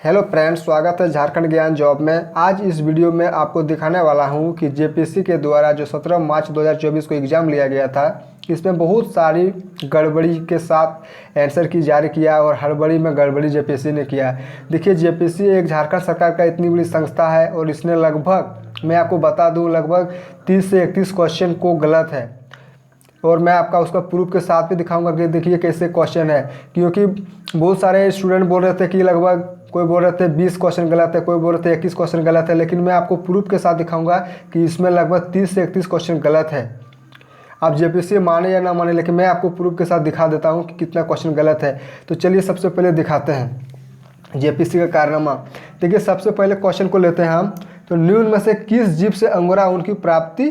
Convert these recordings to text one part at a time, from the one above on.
Hello friends, स्वागत है झारखंड ज्ञान जॉब में। आज इस वीडियो में आपको दिखाने वाला हूं कि जेपीएससी के द्वारा जो 17 मार्च 2024 को एग्ज़ाम लिया गया था, इसमें बहुत सारी गड़बड़ी के साथ आंसर की जारी किया और हड़बड़ी में गड़बड़ी जेपीएससी ने किया। देखिए, जेपीएससी एक झारखंड सरकार का इतनी बड़ी संस्था है और इसने लगभग, मैं आपको बता दूँ, लगभग 30 से 31 क्वेश्चन को गलत है और मैं आपका उसका प्रूफ के साथ भी दिखाऊंगा कि देखिए कैसे क्वेश्चन है। क्योंकि बहुत सारे स्टूडेंट बोल रहे थे कि लगभग, कोई बोल रहे थे 20 क्वेश्चन गलत है, कोई बोल रहे थे 21 क्वेश्चन गलत है, लेकिन मैं आपको प्रूफ के साथ दिखाऊंगा कि इसमें लगभग 30 से 31 क्वेश्चन गलत है। आप जेपीएससी माने या ना माने, लेकिन मैं आपको प्रूफ के साथ दिखा देता हूँ कि कितना क्वेश्चन गलत है। तो चलिए सबसे पहले दिखाते हैं जेपीएससी का कारनामा। देखिए, सबसे पहले क्वेश्चन को लेते हैं हम। तो निम्न में से किस जीव से अंगोरा ऊन की प्राप्ति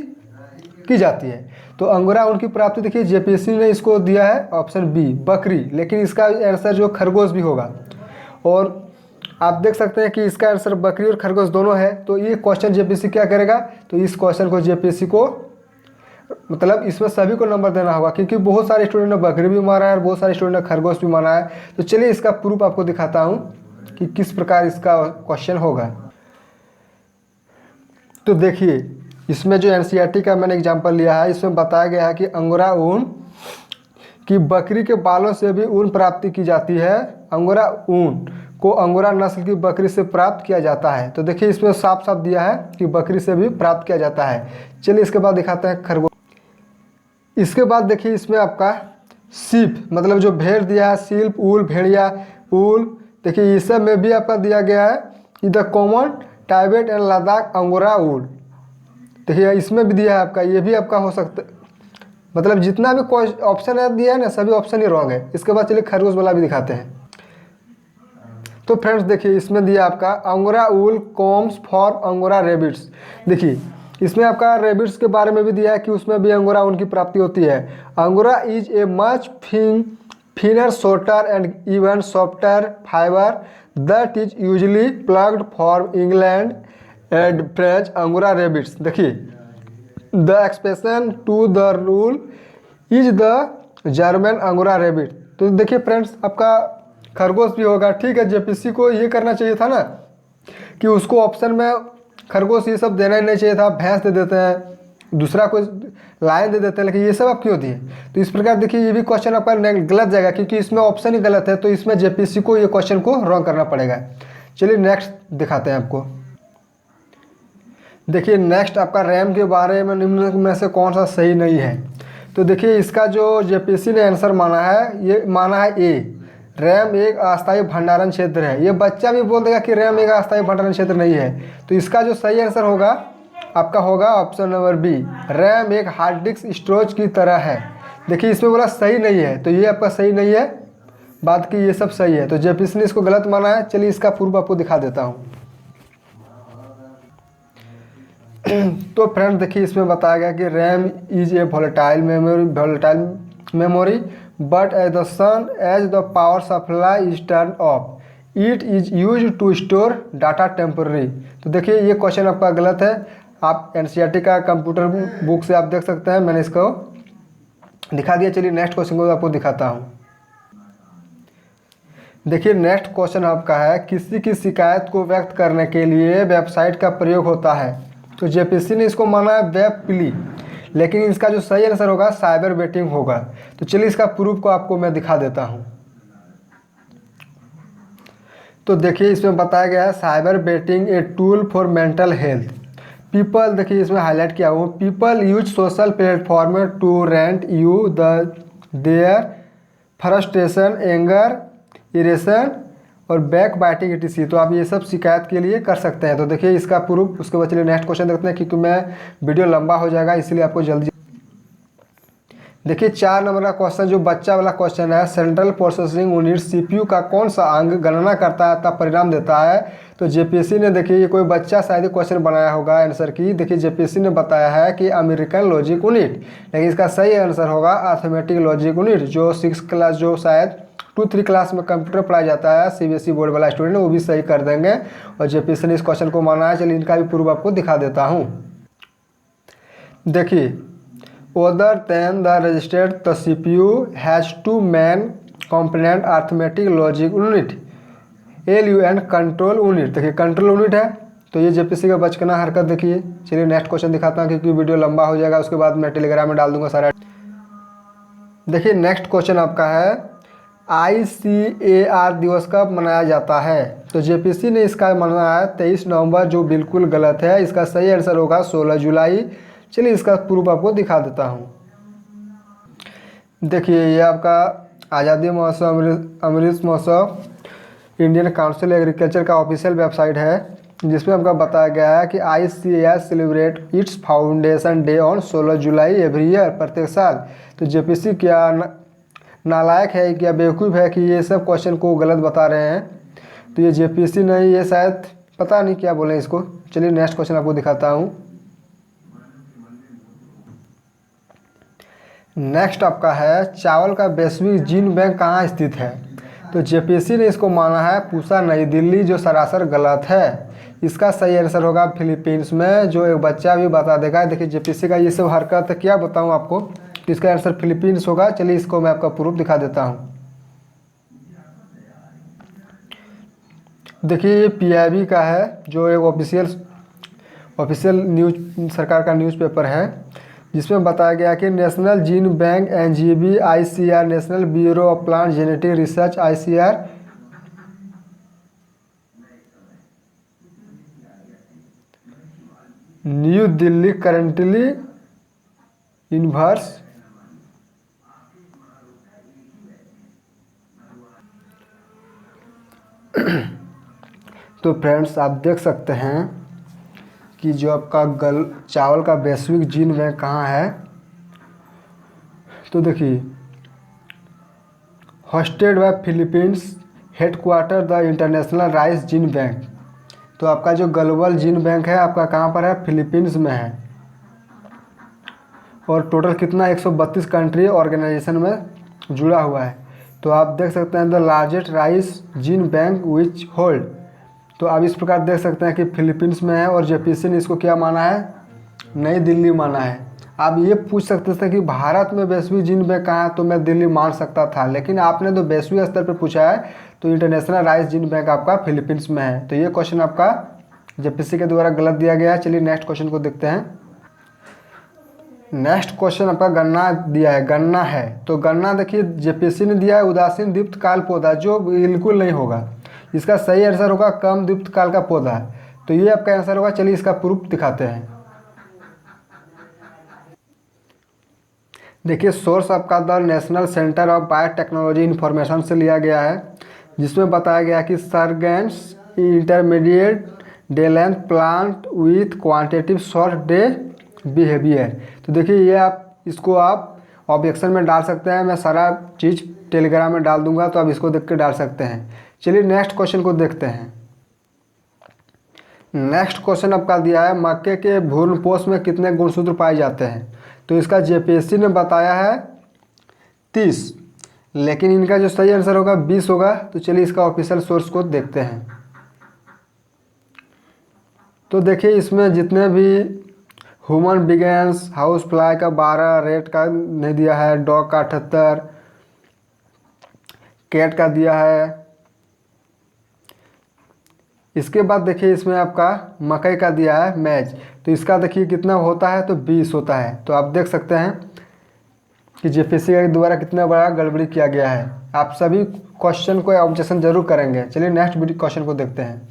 की जाती है? तो अंगोरा ऊन की प्राप्ति, देखिए जेपीएससी ने इसको दिया है ऑप्शन बी, बकरी, लेकिन इसका आंसर जो खरगोश भी होगा। और आप देख सकते हैं कि इसका आंसर बकरी और खरगोश दोनों है। तो ये क्वेश्चन जेपीएससी क्या करेगा? तो इस क्वेश्चन को जेपीएससी को, मतलब इसमें सभी को नंबर देना होगा, क्योंकि बहुत सारे स्टूडेंट ने बकरी भी मारा है और बहुत सारे स्टूडेंट ने खरगोश भी मारा है। तो चलिए इसका प्रूफ आपको दिखाता हूँ कि किस प्रकार इसका क्वेश्चन होगा। तो देखिए, इसमें जो एनसीईआरटी का मैंने एग्जाम्पल लिया है, इसमें बताया गया है कि अंगोरा ऊन की बकरी के बालों से भी ऊन प्राप्ति की जाती है। अंगोरा ऊन को अंगोरा नस्ल की बकरी से प्राप्त किया जाता है। तो देखिए, इसमें साफ साफ दिया है कि बकरी से भी प्राप्त किया जाता है। चलिए इसके बाद दिखाते हैं खरगोश। इसके बाद देखिए, इसमें आपका सीप, मतलब जो भेड़ दिया है, सीप, ऊल, भेड़िया, ऊल। देखिए, इस सब में भी आपका दिया गया है कि the common Tibet and Ladakh angora wool. देखिए, इसमें भी दिया है आपका, ये भी आपका हो सकता है। मतलब जितना भी ऑप्शन है दिया है ना, सभी ऑप्शन ही रॉन्ग है। इसके बाद चलिए खरगोश वाला भी दिखाते हैं। तो फ्रेंड्स देखिए, इसमें दिया आपका angora wool comes for angora rabbits. देखिए, इसमें आपका रेबिट्स के बारे में भी दिया है कि उसमें भी अंगोरा ऊन की प्राप्ति होती है। Angora is a much finer, shorter and even softer fibre that is usually plucked for England and French angora rabbits. देखिए, the expression to the rule is the German angora rabbit. तो देखिए friends, आपका खरगोश भी होगा। ठीक है, JPSC को ये करना चाहिए था ना कि उसको ऑप्शन में खरगोश ये सब देना ही नहीं चाहिए था। भैंस दे देते हैं, दूसरा कोई लाइन दे देते हैं, लेकिन ये सब आप क्यों दिए? तो इस प्रकार देखिए, ये भी क्वेश्चन आपका गलत जाएगा, क्योंकि इसमें ऑप्शन ही गलत है। तो इसमें जेपीएससी को ये क्वेश्चन को रॉन्ग करना पड़ेगा। चलिए नेक्स्ट दिखाते हैं आपको। देखिए, नेक्स्ट आपका रैम के बारे में निम्न में से कौन सा सही नहीं है? तो देखिए, इसका जो जेपीएससी ने आंसर माना है, ये माना है ए, रैम एक अस्थायी भंडारण क्षेत्र है। ये बच्चा भी बोल देगा कि रैम एक अस्थायी भंडारण क्षेत्र नहीं है। तो इसका जो सही आंसर होगा आपका होगा ऑप्शन नंबर बी, रैम एक हार्ड डिस्क स्टोरेज की तरह है। देखिए, इसमें बोला सही नहीं है, तो ये आपका सही नहीं है, बात की ये सब सही है। तो जेपीएससी ने इसको गलत माना है। चलिए इसका प्रूफ आपको दिखा देता हूँ। तो फ्रेंड देखिए, इसमें बताया गया कि RAM is a volatile memory but as the soon as the power supply is turn off it is use to store data temporary. तो देखिए, ये क्वेश्चन आपका गलत है। आप एनसीईआरटी का कंप्यूटर बुक से आप देख सकते हैं, मैंने इसको दिखा दिया। चलिए नेक्स्ट क्वेश्चन को आपको दिखाता हूँ। देखिए, नेक्स्ट क्वेश्चन आपका है, किसी की शिकायत को व्यक्त करने के लिए वेबसाइट का प्रयोग होता है। तो जेपीएससी ने इसको माना है वेब प्ली, लेकिन इसका जो सही आंसर होगा साइबर बेटिंग होगा। तो चलिए इसका प्रूफ को आपको मैं दिखा देता हूं। तो देखिए, इसमें बताया गया है cyber venting a tool for mental health people. देखिए, इसमें हाईलाइट किया हुआ, people use social platform to rant you their frustration, anger, irritation और बैक बाइटिंग etc। तो आप ये सब शिकायत के लिए कर सकते हैं। तो देखिए इसका प्रूफ। उसके बाद चलिए नेक्स्ट क्वेश्चन देखते हैं, क्योंकि मैं वीडियो लंबा हो जाएगा, इसलिए आपको जल्दी। देखिए, 4 नंबर का क्वेश्चन जो बच्चा वाला क्वेश्चन है, सेंट्रल प्रोसेसिंग यूनिट सीपीयू का कौन सा अंग गणना करता है तब परिणाम देता है? तो जेपीएससी ने, देखिए ये कोई बच्चा शायद क्वेश्चन बनाया होगा आंसर की। देखिए, जेपीएससी ने बताया है कि अमेरिकन लॉजिक यूनिट, लेकिन इसका सही आंसर होगा अर्थमेटिक लॉजिक यूनिट। जो 6 क्लास, जो शायद 2-3 क्लास में कंप्यूटर पढ़ाया जाता है, सीबीएसई बोर्ड वाला स्टूडेंट, वो भी सही कर देंगे। और जेपीएससी ने इस क्वेश्चन को माना है। चलिए इनका भी प्रूफ आपको दिखा देता हूँ। देखिए, other than the registered, the CPU has 2 main component arithmetic logic unit LUN control unit. देखिए कंट्रोल यूनिट है, तो ये जेपीसी का बचकाना हरकत देखिए। चलिए नेक्स्ट क्वेश्चन दिखाता हूँ क्योंकि वीडियो लंबा हो जाएगा, उसके बाद मैं टेलीग्राम में डाल दूंगा सारा। देखिए नेक्स्ट क्वेश्चन आपका है ICAR दिवस कब मनाया जाता है। तो जेपीसी ने इसका मनाया है 23 नवंबर, जो बिल्कुल गलत है। इसका सही आंसर होगा 16 जुलाई। चलिए इसका प्रूफ आपको दिखा देता हूँ। देखिए ये आपका आज़ादी महोत्सव Amrit Mahotsav Indian council agriculture का ऑफिशियल वेबसाइट है, जिसमें आपका बताया गया है कि ICAR celebrate it's foundation day on 16 July every year, प्रत्येक साल। तो जेपीसी क्या नालायक है, क्या बेवकूफ़ है कि ये सब क्वेश्चन को गलत बता रहे हैं। तो ये जेपीसी नहीं, ये शायद पता नहीं क्या बोलें इसको। चलिए नेक्स्ट क्वेश्चन आपको दिखाता हूँ। नेक्स्ट आपका है चावल का वैश्विक जीन बैंक कहाँ स्थित है। तो जेपीसी ने इसको माना है पूसा नई दिल्ली, जो सरासर गलत है। इसका सही आंसर होगा फिलीपींस में, जो एक बच्चा भी बता देगा। देखिए जेपीसी का ये सब हरकत क्या बताऊँ आपको, तो इसका आंसर फिलीपींस होगा। चलिए इसको मैं आपका प्रूफ दिखा देता हूँ। देखिए ये PIB का है, जो एक ऑफिशियल न्यूज सरकार का न्यूज़पेपर है, जिसमें बताया गया कि national gene bank NGB ICAR national bureau of plant genetic research ICAR new Delhi currently inverse. तो फ्रेंड्स आप देख सकते हैं कि जो आपका चावल का वैश्विक जीन बैंक कहाँ है। तो देखिए hosted by Philippines, headquarter the international rice gene bank. तो आपका जो ग्लोबल जीन बैंक है आपका कहाँ पर है, फिलीपींस में है। और टोटल कितना 132 कंट्री ऑर्गेनाइजेशन में जुड़ा हुआ है। तो आप देख सकते हैं the largest rice gene bank which hold. तो आप इस प्रकार देख सकते हैं कि फिलीपींस में है, और जेपीसी ने इसको क्या माना है, नई दिल्ली माना है। आप ये पूछ सकते थे कि भारत में वैश्विक जीन बैंक कहाँ है, तो मैं दिल्ली मान सकता था, लेकिन आपने तो वैश्विक स्तर पर पूछा है, तो इंटरनेशनल राइस जीन बैंक आपका फिलीपींस में है। तो ये क्वेश्चन आपका जेपीसी के द्वारा गलत दिया गया है। चलिए नेक्स्ट क्वेश्चन को देखते हैं। नेक्स्ट क्वेश्चन आपका गन्ना दिया है, गन्ना है। तो गन्ना देखिए जेपीसी ने दिया है उदासीन दीप्त काल पौधा, जो बिल्कुल नहीं होगा। इसका सही आंसर होगा कम दीप्त काल का पौधा। तो ये आपका आंसर होगा। चलिए इसका प्रूफ दिखाते हैं। देखिए सोर्स आपका the National Centre of Biotechnology Information से लिया गया है, जिसमें बताया गया कि sorghums intermediate day length plant with quantitative short day behaviour. तो देखिए ये इसको आप ऑब्जेक्शन में डाल सकते हैं, मैं सारा चीज़ टेलीग्राम में डाल दूंगा, तो आप इसको देख के डाल सकते हैं। चलिए नेक्स्ट क्वेश्चन को देखते हैं। नेक्स्ट क्वेश्चन आपका दिया है मक्के के भ्रूणपोष में कितने गुणसूत्र पाए जाते हैं। तो इसका जेपीएससी ने बताया है 30, लेकिन इनका जो सही आंसर होगा 20 होगा। तो चलिए इसका ऑफिशियल सोर्स को देखते हैं। तो देखिए इसमें जितने भी ह्यूमन बिगेंस हाउस फ्लाई का 12, रेट का नहीं दिया है, डॉग का 78, कैट का दिया है। इसके बाद देखिए इसमें आपका मकई का दिया है मैच। तो इसका देखिए कितना होता है, तो 20 होता है। तो आप देख सकते हैं कि जेपीसी के द्वारा कितना बड़ा गड़बड़ी किया गया है। आप सभी क्वेश्चन को ऑब्जेक्शन जरूर करेंगे। चलिए नेक्स्ट क्वेश्चन को देखते हैं।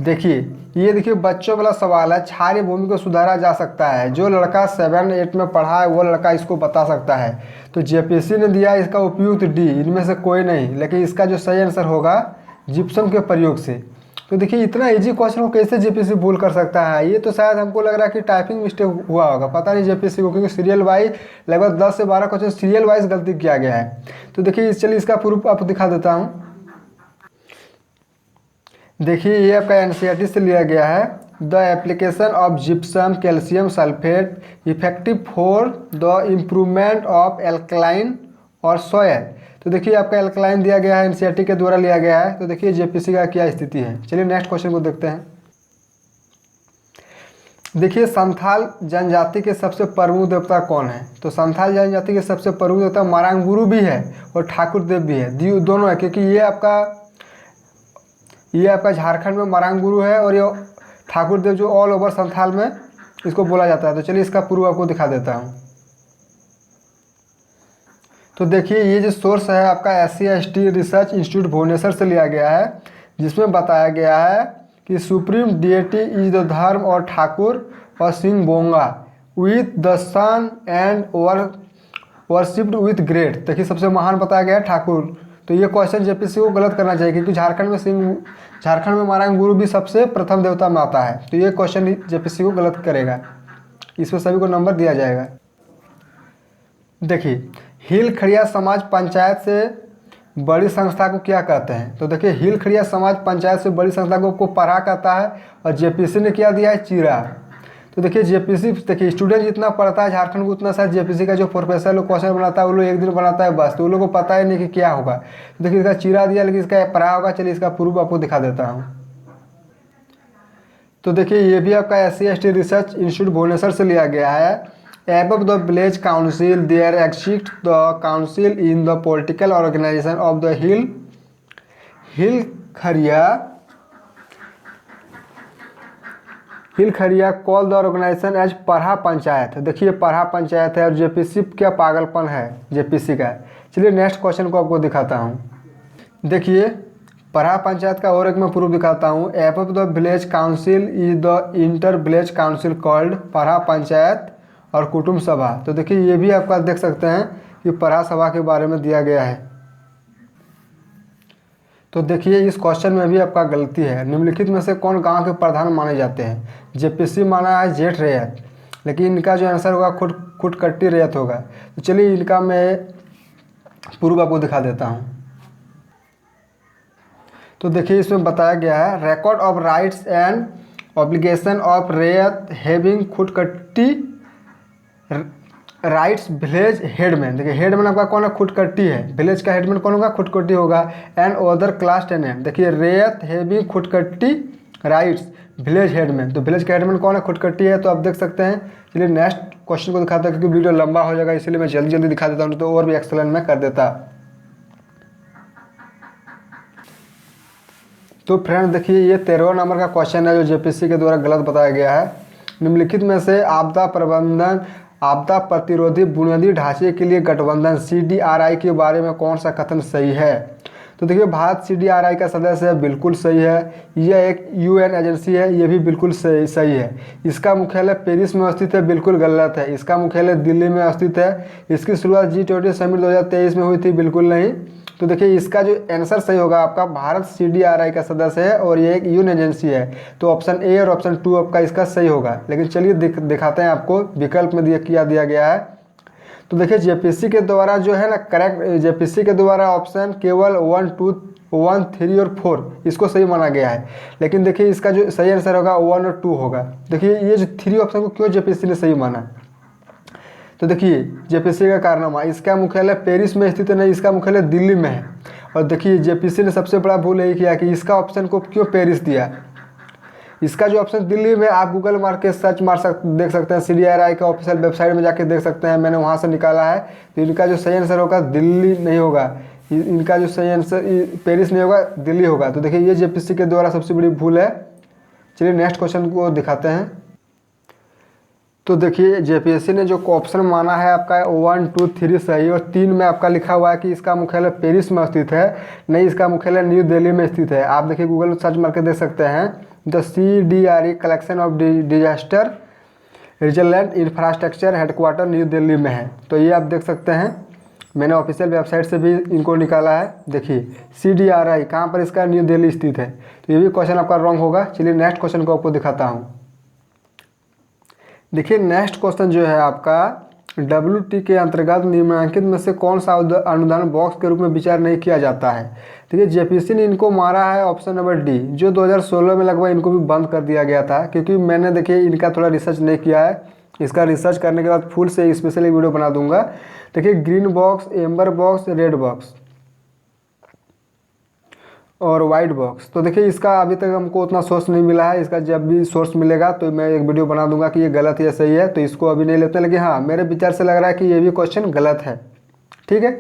देखिए ये देखिए बच्चों वाला सवाल है, क्षारीय भूमि को सुधारा जा सकता है। जो लड़का 7, 8 में पढ़ा है वो लड़का इसको बता सकता है। तो जेपीसी ने दिया इसका उपयुक्त डी, इनमें से कोई नहीं, लेकिन इसका जो सही आंसर होगा जिप्सम के प्रयोग से। तो देखिए इतना इजी क्वेश्चन को कैसे जेपीसी भूल कर सकता है। ये तो शायद हमको लग रहा है कि टाइपिंग मिस्टेक हुआ होगा, पता नहीं जेपीसी को, क्योंकि सीरियल वाइज लगभग 10 से 12 क्वेश्चन सीरियल वाइज गलती किया गया है। तो देखिए चलिए इसका प्रूफ आपको दिखा देता हूँ। देखिए ये आपका एनसीईआरटी से लिया गया है। The application of gypsum calcium sulphate effective for the improvement of alkaline और सॉयल। तो देखिए आपका एल्कलाइन दिया गया है, एनसीईआरटी के द्वारा लिया गया है। तो देखिए जेपीसी का क्या स्थिति है। चलिए नेक्स्ट क्वेश्चन को देखते हैं। देखिए संथाल जनजाति के सबसे प्रमुख देवता कौन है? तो संथाल जनजाति के सबसे प्रमुख देवता मारांग गुरु भी है और ठाकुर देव भी है, दोनों है, क्योंकि ये आपका झारखंड में मारांग गुरु है और ये ठाकुर देव जो ऑल ओवर संथाल में इसको बोला जाता है। तो चलिए इसका प्रूफ आपको दिखा देता हूँ। तो देखिए ये जो सोर्स है आपका SC/ST रिसर्च इंस्टीट्यूट भुवनेश्वर से लिया गया है, जिसमें बताया गया है कि सुप्रीम डिएटी इज द धर्म और ठाकुर और Singh Bonga with the sun and worshipped with great. देखिए सबसे महान बताया गया है ठाकुर। तो ये क्वेश्चन जेपीसी को गलत करना चाहिए, क्योंकि झारखंड में मारांग गुरु भी सबसे प्रथम देवता में आता है। तो ये क्वेश्चन जेपीसी को गलत करेगा, इसमें सभी को नंबर दिया जाएगा। देखिए हिल खड़िया समाज पंचायत से बड़ी संस्था को क्या कहते हैं? तो देखिए हिल खड़िया समाज पंचायत से बड़ी संस्था को पढ़ा कहता है और जेपीसी ने क्या दिया है? चीरा। तो देखिए जेपीसी, देखिए स्टूडेंट जितना पढ़ता है झारखंड को उतना शायद जेपीसी का जो प्रोफेसर लोग क्वेश्चन बनाता है वो लोग एक दिन बनाता है बस, तो उन लोगों को पता ही नहीं कि क्या होगा। तो देखिए इसका चीरा दिया, लेकिन इसका पढ़ा होगा। चलिए इसका प्रूफ आपको दिखा देता हूँ। तो देखिए ये भी आपका SC/ST रिसर्च इंस्टीट्यूट भुवनेश्वर से लिया गया है। Above the village council, there exists the council in the political organization of the Hill Kharia call the organization as पढ़ा पंचायत। देखिए पढ़ा पंचायत है और जेपीसी क्या पागलपन है जेपीसी का। चलिए नेक्स्ट क्वेश्चन को आपको दिखाता हूँ। देखिए पढ़ा पंचायत का और एक मैं प्रूफ दिखाता हूँ। Above the village council is the inter village council called पढ़ा पंचायत और कुटुंब सभा। तो देखिए ये भी आपका देख सकते हैं कि पढ़ा सभा के बारे में दिया गया है। तो देखिए इस क्वेश्चन में भी आपका गलती है। निम्नलिखित में से कौन गांव के प्रधान माने जाते हैं? जेपीसी माना है जेठ रैयत, लेकिन इनका जो आंसर होगा खुटकट्टी रैयत होगा। तो चलिए इनका मैं प्रूफ आपको दिखा देता हूँ। तो देखिए इसमें बताया गया है record of rights and obligation of raiyat having khuntkatti rights village headman. देखिए हेडमैन आपका कौन है? खुटकट्टी है। विलेज का हेडमैन कौन होगा? खुटकट्टी होगा। And other class tenant. देखिए raiyat having khuntkatti rights village headman. तो विलेज का हेडमैन कौन है? खुटकट्टी है। तो आप देख सकते हैं। चलिए नेक्स्ट क्वेश्चन को दिखाता है, क्योंकि वीडियो लंबा हो जाएगा इसलिए मैं जल्दी जल्दी दिखा देता हूँ, तो और भी एक्सेलेंट मैं कर देता। तो फ्रेंड देखिए ये 13वां नंबर का क्वेश्चन है जो जेपीसी के द्वारा गलत बताया गया है। निम्नलिखित में से आपदा प्रतिरोधी बुनियादी ढांचे के लिए गठबंधन CDRI के बारे में कौन सा कथन सही है? तो देखिए भारत CDRI का सदस्य है, बिल्कुल सही है। यह एक UN एजेंसी है, ये भी बिल्कुल सही है। इसका मुख्यालय पेरिस में स्थित है, बिल्कुल गलत है। इसका मुख्यालय दिल्ली में स्थित है। इसकी शुरुआत G20 समिट 2023 में हुई थी, बिल्कुल नहीं। तो देखिए इसका जो आंसर सही होगा आपका, भारत CDRI का सदस्य है और ये एक UN एजेंसी है। तो ऑप्शन ए और ऑप्शन 2 आपका इसका सही होगा। लेकिन चलिए दिखाते हैं आपको विकल्प में दिया गया है। तो देखिए जेपीसी के द्वारा जो है ना करेक्ट, जेपीसी के द्वारा ऑप्शन केवल 1, 2, 1, 3 और 4 इसको सही माना गया है। लेकिन देखिए इसका जो सही आंसर होगा 1 और 2 होगा। देखिए ये जो 3 ऑप्शन को क्यों जेपीसी ने सही माना? तो देखिए जेपीसी का कारनामा, इसका मुख्यालय पेरिस में स्थित है, नहीं इसका मुख्यालय दिल्ली में है। और देखिए जेपीसी ने सबसे बड़ा भूल यही किया कि इसका ऑप्शन को क्यों पेरिस दिया। इसका जो ऑप्शन दिल्ली में, आप गूगल मार के सर्च देख सकते हैं, CDRI का ऑफिशियल वेबसाइट में जाके देख सकते हैं, मैंने वहाँ से निकाला है। तो इनका जो सही आंसर होगा दिल्ली नहीं होगा, इनका जो सही आंसर पेरिस नहीं होगा, दिल्ली होगा। तो देखिए ये जेपीसी के द्वारा सबसे बड़ी भूल है। चलिए नेक्स्ट क्वेश्चन को दिखाते हैं। तो देखिए जेपीएससी ने जो ऑप्शन माना है आपका 1, 2, 3 सही, और 3 में आपका लिखा हुआ है कि इसका मुख्यालय पेरिस में स्थित है, नहीं इसका मुख्यालय न्यू दिल्ली में स्थित है। आप देखिए गूगल सर्च मार के देख सकते हैं, the CDRE collection of disaster result infrastructure headquarter new Delhi में है। तो ये आप देख सकते हैं, मैंने ऑफिशियल वेबसाइट से भी इनको निकाला है। देखिए CDRI कहाँ पर इसका न्यू दिल्ली स्थित है। तो ये भी क्वेश्चन आपका रॉन्ग होगा। चलिए नेक्स्ट क्वेश्चन को आपको दिखाता हूँ। देखिए नेक्स्ट क्वेश्चन जो है आपका WT के अंतर्गत निम्नलिखित में से कौन सा अनुदान बॉक्स के रूप में विचार नहीं किया जाता है। देखिए जेपीसी ने इनको मारा है ऑप्शन नंबर डी, जो 2016 में लगभग इनको भी बंद कर दिया गया था, क्योंकि मैंने देखिए इनका थोड़ा रिसर्च नहीं किया है। इसका रिसर्च करने के बाद फुल से स्पेशली वीडियो बना दूंगा। देखिए green box, amber box, red box. और वाइट बॉक्स। तो देखिए इसका अभी तक हमको उतना सोर्स नहीं मिला है, इसका जब भी सोर्स मिलेगा तो मैं एक वीडियो बना दूंगा कि ये गलत या सही है, तो इसको अभी नहीं लेते हैं। लेकिन हाँ, मेरे विचार से लग रहा है कि ये भी क्वेश्चन गलत है। ठीक है,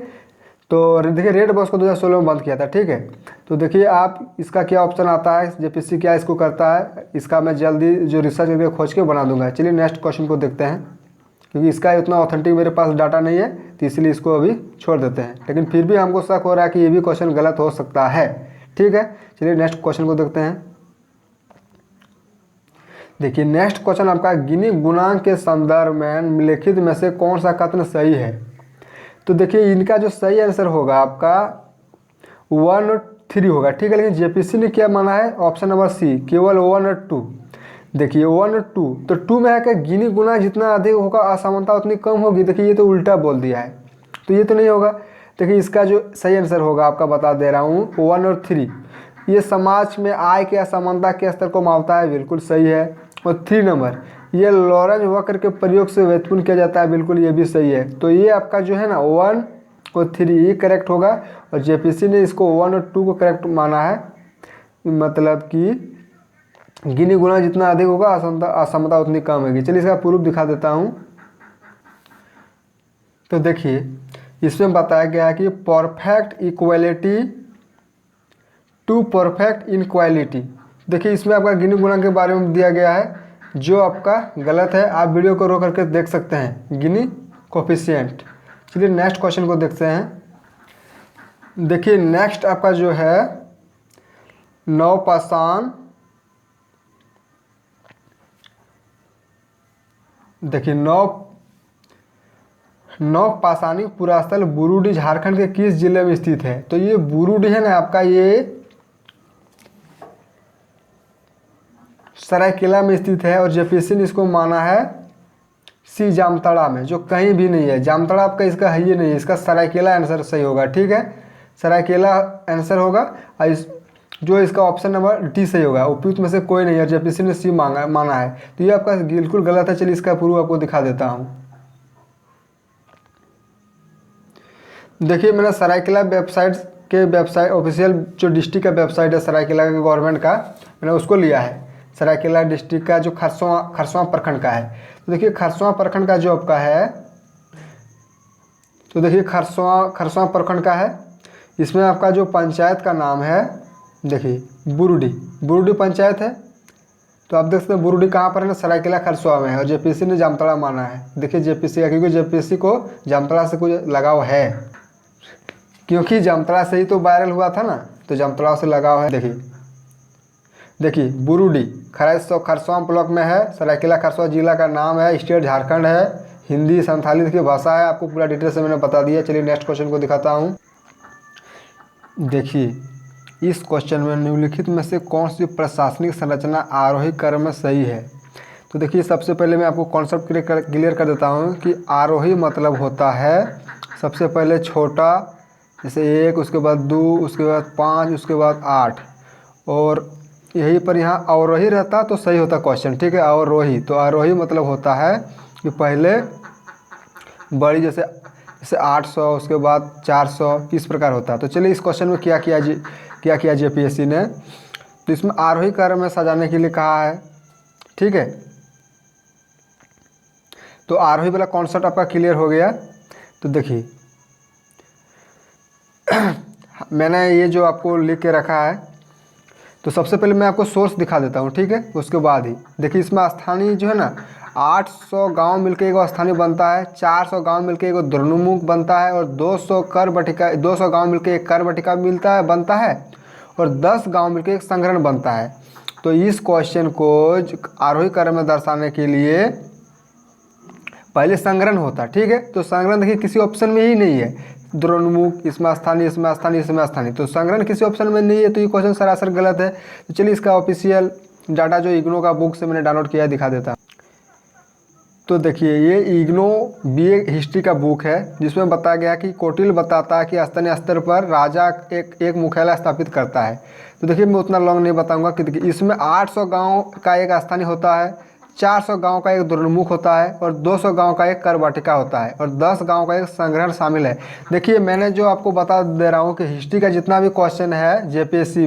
तो देखिए रेड बॉक्स को 2016 में बंद किया था। ठीक है, तो देखिए आप इसका क्या ऑप्शन आता है, जेपीसी क्या इसको करता है, इसका मैं जल्दी जो रिसर्च करके खोज के बना दूंगा। चलिए नेक्स्ट क्वेश्चन को देखते हैं, क्योंकि इसका उतना ऑथेंटिक मेरे पास डाटा नहीं है, तो इसलिए इसको अभी छोड़ देते हैं। लेकिन फिर भी हमको शक हो रहा है कि ये भी क्वेश्चन गलत हो सकता है। ठीक है, चलिए नेक्स्ट क्वेश्चन को देखते हैं। देखिए नेक्स्ट क्वेश्चन आपका, गिनी गुणांक के संदर्भ में निम्नलिखित में से कौन सा कथन सही है। तो देखिए इनका जो सही आंसर होगा आपका 1 और 3 होगा। ठीक है, लेकिन जेपीसी ने क्या माना है, ऑप्शन नंबर सी, केवल 1 और 2। देखिए 1 और 2, तो 2 में है कि गिनी गुना जितना अधिक होगा असमानता उतनी कम होगी। देखिए ये तो उल्टा बोल दिया है, तो ये तो नहीं होगा। देखिए इसका जो सही आंसर होगा आपका बता दे रहा हूँ, 1 और 3, ये समाज में आय के असमानता के स्तर को मापता है, बिल्कुल सही है। और 3 नंबर, ये लॉरेंज वक्र के प्रयोग से व्युत्पन्न किया जाता है, बिल्कुल ये भी सही है। तो ये आपका जो है ना 1 और 3 ये करेक्ट होगा, और जेपीसी ने इसको 1 और 2 को करेक्ट माना है। मतलब कि गिनी गुना जितना अधिक होगा असमता उतनी कम होगी। चलिए इसका प्रूफ दिखा देता हूँ। तो देखिए इसमें बताया गया है कि perfect equality to perfect inequality. देखिए इसमें आपका गिनी गुना के बारे में दिया गया है, जो आपका गलत है। आप वीडियो को रोक करके देख सकते हैं, गिनी कोफिशिएंट। चलिए नेक्स्ट क्वेश्चन को देखते हैं। देखिए नेक्स्ट आपका जो है नवपाषाण, देखिए नवपाषाणिक पुरास्थल बुरुडी झारखंड के किस जिले में स्थित है। तो ये बुरुडी है ना आपका, ये सरायकेला में स्थित है, और जेपीसी ने इसको माना है सी जामताड़ा में, जो कहीं भी नहीं है। जामताड़ा आपका इसका है ही नहीं, इसका सरायकेला आंसर सही होगा। ठीक है, सरायकेला आंसर होगा, और जो इसका ऑप्शन नंबर डी सही होगा। उपयुक्त में से कोई नहीं है, जेपीसी ने सी माना है, तो ये आपका बिल्कुल गलत है। चलिए इसका प्रूफ आपको दिखा देता हूँ। देखिए मैंने सरायकेला वेबसाइट ऑफिशियल जो डिस्ट्रिक्ट का वेबसाइट है सरायकेला का गवर्नमेंट का, मैंने उसको लिया है। सरायकेला डिस्ट्रिक्ट का जो खरसवां प्रखंड का है। तो देखिए खरसवां प्रखंड का जो आपका है, तो देखिए खरसवां प्रखंड का है। इसमें आपका जो पंचायत का नाम है, देखिए बुरुडी पंचायत है। तो आप देख सकते हैं बुरुडी कहाँ पर है ना, सरायकेला खरसवां में है, और जेपीसी ने जामताड़ा माना है। देखिए जेपीसी का, क्योंकि जेपीसी को जामताड़ा से कुछ लगाव है, क्योंकि जामताड़ा से ही तो वायरल हुआ था ना, तो जामताड़ा से लगाव है। देखिए बुरुडी खरसवां ब्लॉक में है, सरायकेला खरसवां जिला का नाम है, स्टेट झारखंड है, हिंदी संथाली देखिए भाषा है। आपको पूरा डिटेल से मैंने बता दिया। चलिए नेक्स्ट क्वेश्चन को दिखाता हूँ। देखिए इस क्वेश्चन में निम्नलिखित में से कौन सी प्रशासनिक संरचना आरोही क्रम में सही है। तो देखिए सबसे पहले मैं आपको कॉन्सेप्ट क्लियर कर देता हूँ कि आरोही मतलब होता है सबसे पहले छोटा, जैसे 1, उसके बाद 2, उसके बाद 5, उसके बाद 8, और यहीं पर यहाँ अवरोही रहता तो सही होता क्वेश्चन। ठीक है, अवरोही, तो आरोही मतलब होता है कि पहले बड़ी, जैसे 800, उसके बाद 400, इस प्रकार होता है। तो चलिए इस क्वेश्चन में क्या किया जेपीएससी ने, तो इसमें आरोही क्रम में सजाने के लिए कहा है। ठीक है, तो आरोही वाला कॉन्सेप्ट आपका क्लियर हो गया। तो देखिए मैंने ये जो आपको लिख के रखा है, तो सबसे पहले मैं आपको सोर्स दिखा देता हूँ। ठीक है, उसके बाद ही देखिए इसमें स्थानीय जो है ना 800 गांव मिलकर एक स्थानीय बनता है, 400 गांव मिलकर एक द्रोणुमुख बनता है, और 200 गांव मिलकर एक कर बटिका बनता है, और 10 गांव मिलकर एक संग्रहण बनता है। तो इस क्वेश्चन को आरोही क्रम में दर्शाने के लिए पहले संग्रहण होता है। ठीक है, तो संग्रहण देखिए किसी ऑप्शन में ही नहीं है, द्रोणुमुख इसमें स्थानीय, इसमें स्थानीय, इसमें स्थानीय, तो संग्रहण किसी ऑप्शन में नहीं है, तो ये क्वेश्चन सरासर गलत है। तो चलिए इसका ऑफिशियल डाटा जो इग्नो का बुक से मैंने डाउनलोड किया है दिखा देता। तो देखिए ये इग्नो बीए हिस्ट्री का बुक है, जिसमें बताया गया कि कौटिल्य बताता है कि स्थानीय स्तर पर राजा एक मुख्यालय स्थापित करता है। तो देखिए मैं उतना लॉन्ग नहीं बताऊंगा कि देखिए इसमें 800 गांव का एक स्थानीय होता है, 400 गांव का एक दुर्मुख होता है और 200 गांव का एक कर वाटिका होता है और 10 गांव का एक संग्रहण शामिल है। देखिए मैंने जो आपको बता दे रहा हूँ कि हिस्ट्री का जितना भी क्वेश्चन है जेपीएससी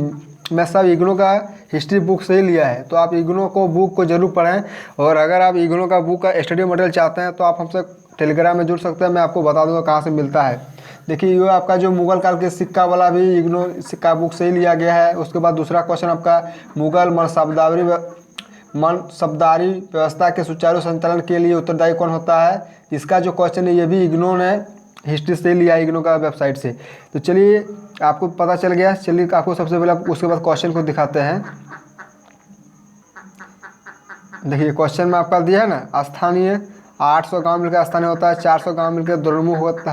मैं सब इग्नू का हिस्ट्री बुक से ही लिया है, तो आप इग्नू को बुक को जरूर पढ़ें। और अगर आप इग्नू का बुक का स्टडी मटेरियल चाहते हैं तो आप हमसे टेलीग्राम में जुड़ सकते हैं, मैं आपको बता दूंगा कहाँ से मिलता है। देखिए ये आपका जो मुगल काल के सिक्का वाला भी इग्नू सिक्का बुक से ही लिया गया है। उसके बाद दूसरा क्वेश्चन आपका मुगल मनसबदारी व्यवस्था के सुचारू संचालन के लिए उत्तरदायी कौन होता है, इसका जो क्वेश्चन है ये भी इग्नू ने हिस्ट्री से लिया है, इग्नू का वेबसाइट से। तो चलिए आपको पता चल गया। चलिए आपको सबसे पहले उसके बाद क्वेश्चन को दिखाते हैं। देखिए क्वेश्चन में आपका दिया है ना, स्थानीय 800 गांव मिलकर स्थानीय होता है, 400 गांव मिलकर दुर्मुख होता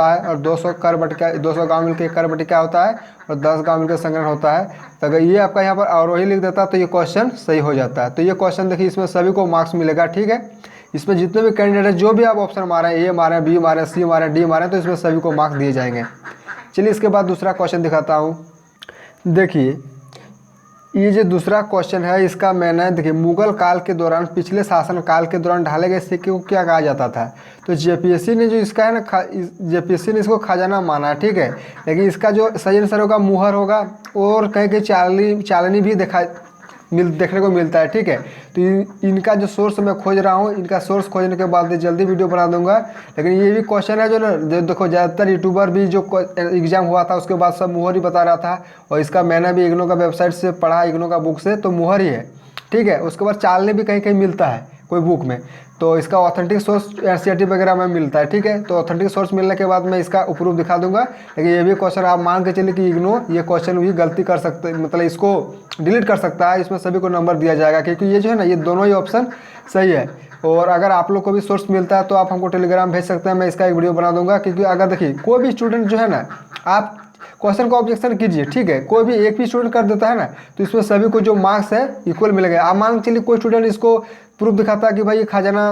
है और 200 गांव मिलकर कर बटिका होता है और 10 गांव मिलकर संग्रहण होता है। तो अगर ये आपका यहाँ पर अवरोही लिख देता तो ये क्वेश्चन सही हो जाता है। तो ये क्वेश्चन देखिए इसमें सभी को मार्क्स मिलेगा, ठीक है। इसमें जितने भी कैंडिडेट है जो भी आप ऑप्शन मारे हैं, ए मारे, बी मारे, सी मारे, डी मारे, तो इसमें सभी को मार्क्स दिए जाएंगे। चलिए इसके बाद दूसरा क्वेश्चन दिखाता हूँ। देखिए ये जो दूसरा क्वेश्चन है इसका मैंने देखिए मुगल काल के दौरान पिछले शासन काल के दौरान ढाले गए सिक्के को क्या कहा जाता था। तो जेपीएससी ने जो इसका है ना जेपीएससी ने इसको खजाना माना है, ठीक है। लेकिन इसका जो सही आंसर होगा मुहर होगा और कहीं कहीं चालनी भी देखने को मिलता है, ठीक है। तो इनका जो सोर्स मैं खोज रहा हूँ, इनका सोर्स खोजने के बाद जल्दी वीडियो बना दूंगा। लेकिन ये भी क्वेश्चन है जो ना देखो ज़्यादातर यूट्यूबर भी जो एग्जाम हुआ था उसके बाद सब मुहर ही बता रहा था, और इसका मैंने भी इग्नू का वेबसाइट से पढ़ा, इग्नू का बुक से, तो मुहर ही है, ठीक है। उसके बाद चालने भी कहीं कहीं मिलता है कोई बुक में, तो इसका ऑथेंटिक सोर्स एनसीईआरटी वगैरह में मिलता है, ठीक है। तो ऑथेंटिक सोर्स मिलने के बाद मैं इसका प्रूफ दिखा दूंगा। लेकिन ये भी क्वेश्चन आप मान के चलिए कि इग्नू ये क्वेश्चन भी गलती कर सकते, मतलब इसको डिलीट कर सकता है, इसमें सभी को नंबर दिया जाएगा, क्योंकि ये जो है ना ये दोनों ही ऑप्शन सही है। और अगर आप लोग को भी सोर्स मिलता है तो आप हमको टेलीग्राम भेज सकते हैं, मैं इसका एक वीडियो बना दूंगा। क्योंकि अगर देखिए कोई भी स्टूडेंट जो है ना, आप क्वेश्चन को ऑब्जेक्शन कीजिए, ठीक है, कोई भी एक भी स्टूडेंट कर देता है ना तो इसमें सभी को जो मार्क्स है इक्वल मिलेगा। आप मान के चलिए कोई स्टूडेंट इसको प्रूफ दिखाता है कि भाई ये खजाना,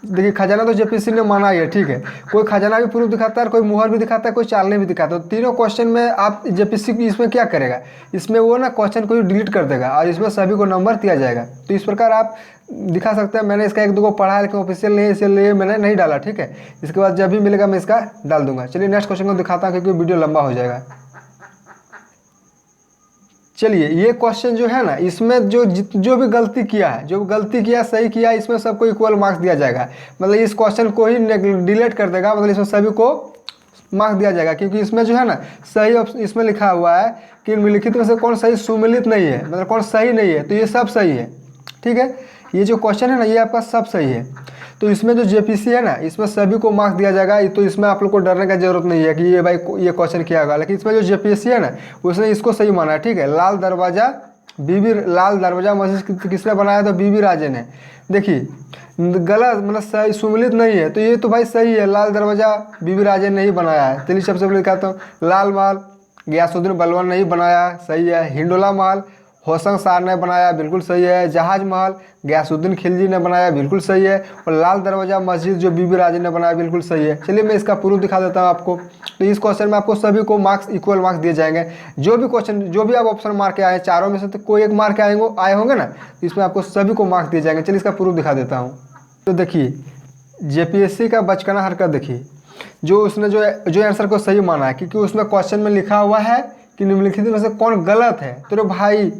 देखिए खजाना तो जेपीएससी ने माना ही है, ठीक है, कोई खजाना भी प्रूफ दिखाता है, कोई मुहर भी दिखाता है, कोई चालने भी दिखाता है। तो तीनों क्वेश्चन में आप जेपीएससी इसमें क्या करेगा, इसमें वो ना क्वेश्चन को डिलीट कर देगा और इसमें सभी को नंबर दिया जाएगा। तो इस प्रकार आप दिखा सकते हैं। मैंने इसका एक दो को पढ़ा है लेकिन ऑफिशियल नहीं है, इसलिए मैंने नहीं डाला, ठीक है। इसके बाद जब भी मिलेगा मैं इसका डाल दूंगा। चलिए नेक्स्ट क्वेश्चन को दिखाता हूँ क्योंकि वीडियो लंबा हो जाएगा। चलिए ये क्वेश्चन जो है ना इसमें जो भी गलती किया है, जो गलती किया सही किया, इसमें सबको इक्वल मार्क्स दिया जाएगा। मतलब इस क्वेश्चन को ही डिलीट कर देगा, मतलब इसमें सभी को मार्क्स दिया जाएगा। क्योंकि इसमें जो है ना सही इसमें लिखा हुआ है कि निम्नलिखित में से कौन सही सुमेलित नहीं है, मतलब कौन सही नहीं है, तो ये सब सही है, ठीक है। ये जो क्वेश्चन है ना ये आपका सब सही है। तो इसमें जो जेपीसी है ना इसमें सभी को मार्क्स दिया जाएगा। तो इसमें आप लोग को डरने का जरूरत नहीं है कि ये भाई ये क्वेश्चन क्या होगा। लेकिन इसमें जो जेपीएससी है ना उसने इसको सही माना है, ठीक है। लाल दरवाजा मस्जिद किसने बनाया, तो बीबी राजे ने। देखिए गलत, मतलब सही सुमेलित नहीं है, तो ये तो भाई सही है, लाल दरवाजा बीबी राजे ने ही बनाया है। चलिए सबसे पहले कहता हूँ, लाल महल गयासुद्दीन बलवन ने ही बनाया, सही है। हिंडोला महल होशंग शाह ने बनाया, बिल्कुल सही है। जहाज महल गयासुद्दीन खिलजी ने बनाया, बिल्कुल सही है। और लाल दरवाजा मस्जिद जो बीबी राजे ने बनाया, बिल्कुल सही है। चलिए मैं इसका प्रूफ दिखा देता हूँ आपको। तो इस क्वेश्चन में आपको सभी को मार्क्स इक्वल मार्क्स दिए जाएंगे। जो भी आप ऑप्शन मार के आए, चारों में से तो कोई एक मार के आए होंगे ना, तो इसमें आपको सभी को मार्क्स दिए जाएंगे। चलिए इसका प्रूफ दिखा देता हूँ। तो देखिए जेपीएससी का बचकाना हरकत देखिए, जो उसने जो आंसर को सही माना है, क्योंकि उसमें क्वेश्चन में लिखा हुआ है कि निम्नलिखित में से कौन गलत है। तो भाई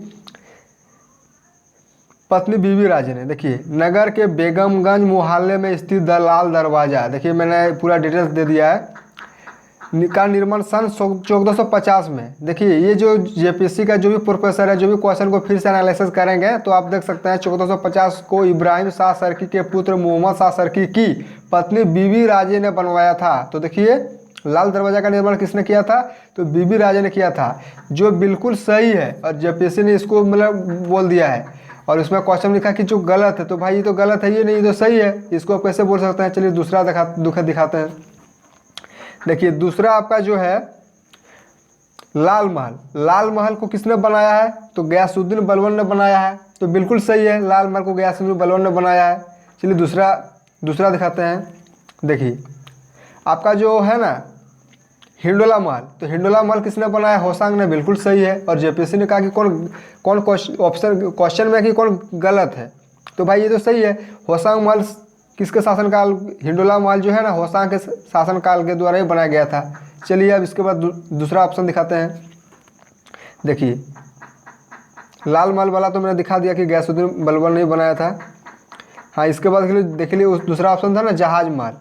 पत्नी बीबी राजे ने, देखिए नगर के बेगमगंज मोहल्ले में स्थित लाल दरवाजा, देखिए मैंने पूरा डिटेल्स दे दिया है, का निर्माण सन 1450 में। देखिए ये जो जेपीएससी का जो भी प्रोफेसर है, जो भी क्वेश्चन को फिर से एनालिसिस करेंगे तो आप देख सकते हैं 1450 को इब्राहिम शाह सरकी के पुत्र मोहम्मद शाह सरकी की पत्नी बीबी राजे ने बनवाया था। तो देखिए लाल दरवाजा का निर्माण किसने किया था, तो बीबी राजे ने किया था, जो बिल्कुल सही है। और जेपीएससी ने इसको मतलब बोल दिया है, और उसमें क्वेश्चन लिखा कि जो गलत है, तो भाई ये तो गलत है, ये नहीं तो सही है, इसको आप कैसे बोल सकते हैं। चलिए दूसरा दिखाते हैं। देखिए दूसरा आपका जो है लाल महल को किसने बनाया है, तो गयासुद्दीन बलवन ने बनाया है, तो बिल्कुल सही है, लाल महल को गयासुद्दीन बलवन ने बनाया है। चलिए दूसरा दिखाते हैं। देखिए आपका जो है ना हिंडोला महल, तो हिंडोला महल किसने बनाया, होशांग ने, बिल्कुल सही है। और जेपीएससी ने कहा कि कौन क्वेश्चन में कि कौन गलत है, तो भाई ये तो सही है। होसांग महल किसके शासनकाल, हिंडोला महल जो है ना होसांग के शासनकाल के द्वारा ही बनाया गया था। चलिए अब इसके बाद दूसरा ऑप्शन दिखाते हैं। देखिए लाल महल वाला तो मैंने दिखा दिया कि गयासुद्दीन बलबन ने बनाया था। हाँ इसके बाद देख लिए दूसरा ऑप्शन था ना जहाज महल।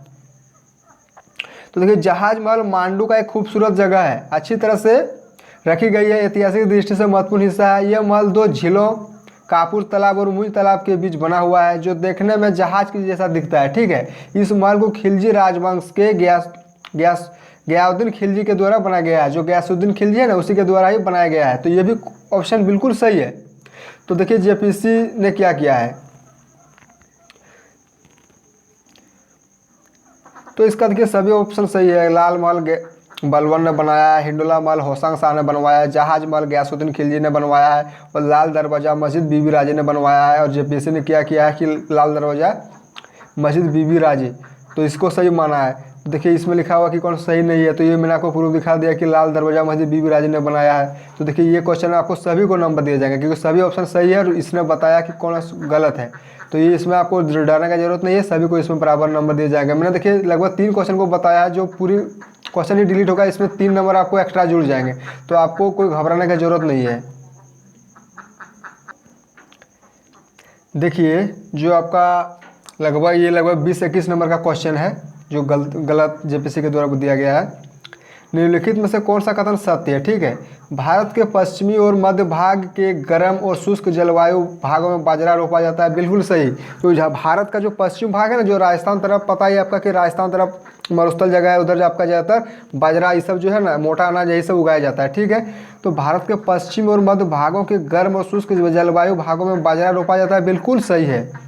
तो देखिए जहाज महल मांडू का एक खूबसूरत जगह है, अच्छी तरह से रखी गई है, ऐतिहासिक दृष्टि से महत्वपूर्ण हिस्सा है। यह महल 2 झीलों कापुर तालाब और मुंज तालाब के बीच बना हुआ है जो देखने में जहाज के जैसा दिखता है। ठीक है, इस महल को खिलजी राजवंश के गयासुद्दीन खिलजी के द्वारा बनाया गया है। जो गयासुद्दीन खिलजी है ना उसी के द्वारा ही बनाया गया है। तो ये भी ऑप्शन बिल्कुल सही है। तो देखिए जेपीसी ने क्या किया है, तो इसका देखिए सभी ऑप्शन सही है। लाल महल बलबन ने बनाया है, हिंडोला महल होसांग शाह ने बनवाया है, जहाज महल गयासुद्दीन खिलजी ने बनवाया है और लाल दरवाज़ा मस्जिद बीबी राजे ने बनवाया है। और जेपीसी ने क्या किया है कि लाल दरवाज़ा मस्जिद बीबी राजे, तो इसको सही माना है। देखिए इसमें लिखा हुआ कि कौन सही नहीं है, तो ये मैंने आपको प्रूफ दिखा दिया कि लाल दरवाज़ा मस्जिद बीबी राजे ने बनाया है। तो देखिए ये क्वेश्चन आपको सभी को नंबर दिए जाएंगे क्योंकि सभी ऑप्शन सही है और इसने बताया कि कौन गलत है। तो ये इसमें आपको डरने का जरूरत नहीं है, सभी को इसमें बराबर नंबर दिए जाएंगे। मैंने देखिए लगभग 3 क्वेश्चन को बताया है, जो पूरी क्वेश्चन ही डिलीट होगा इसमें 3 नंबर आपको एक्स्ट्रा जुड़ जाएंगे, तो आपको कोई घबराने की जरूरत नहीं है। देखिए जो आपका लगभग 20-21 नंबर का क्वेश्चन है जो गलत जेपीसी के द्वारा दिया गया है। निम्नलिखित में से कौन सा कथन सत्य है। ठीक है, भारत के पश्चिमी और मध्य भाग के गर्म और शुष्क जलवायु भागों में बाजरा रोपा जाता है। बिल्कुल सही। तो भारत का जो पश्चिम भाग है ना, जो राजस्थान तरफ, पता ही आपका कि राजस्थान तरफ मरुस्थल जगह है, उधर आपका ज़्यादातर बाजरा ये सब जो है ना मोटा अनाज यही सब उगाया जाता है। ठीक है, तो भारत के पश्चिम और मध्य भागों के गर्म और शुष्क जलवायु भागों में बाजरा रोपा जाता है। बिल्कुल सही है।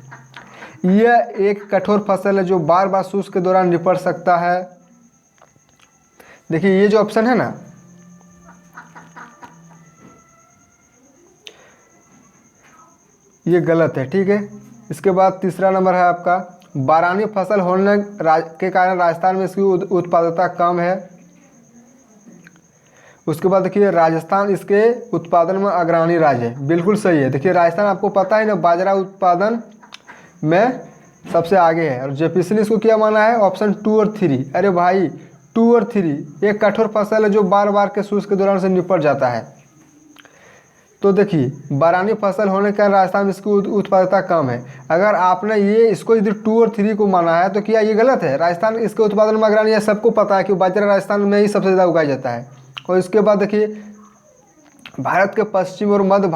यह एक कठोर फसल है जो बार बार शुष्क के दौरान निपट सकता है। देखिए ये जो ऑप्शन है ना, ये गलत है। ठीक है, इसके बाद तीसरा नंबर है आपका बारानी फसल होने के कारण राजस्थान में इसकी उत्पादकता कम है। उसके बाद देखिए राजस्थान इसके उत्पादन में अग्रणी राज्य है। बिल्कुल सही है। देखिए राजस्थान आपको पता है ना बाजरा उत्पादन में सबसे आगे है और जेपीसी ने इसको क्या माना है, ऑप्शन 2 और 3। अरे भाई 2 और 3 एक कठोर फसल है जो बार बार के शुष्क के दौरान से निपट जाता है। तो देखिए बारानी फसल होने का राजस्थान में इसकी उत्पादकता कम है। अगर आपने ये इसको यदि 2 और 3 को माना है तो क्या ये गलत है। राजस्थान इसके उत्पादन में अग्रणी है, सबको पता है कि बाजरा राजस्थान में ही सबसे ज़्यादा उगाया जाता है। और इसके बाद देखिए भारत के पश्चिम और मध्य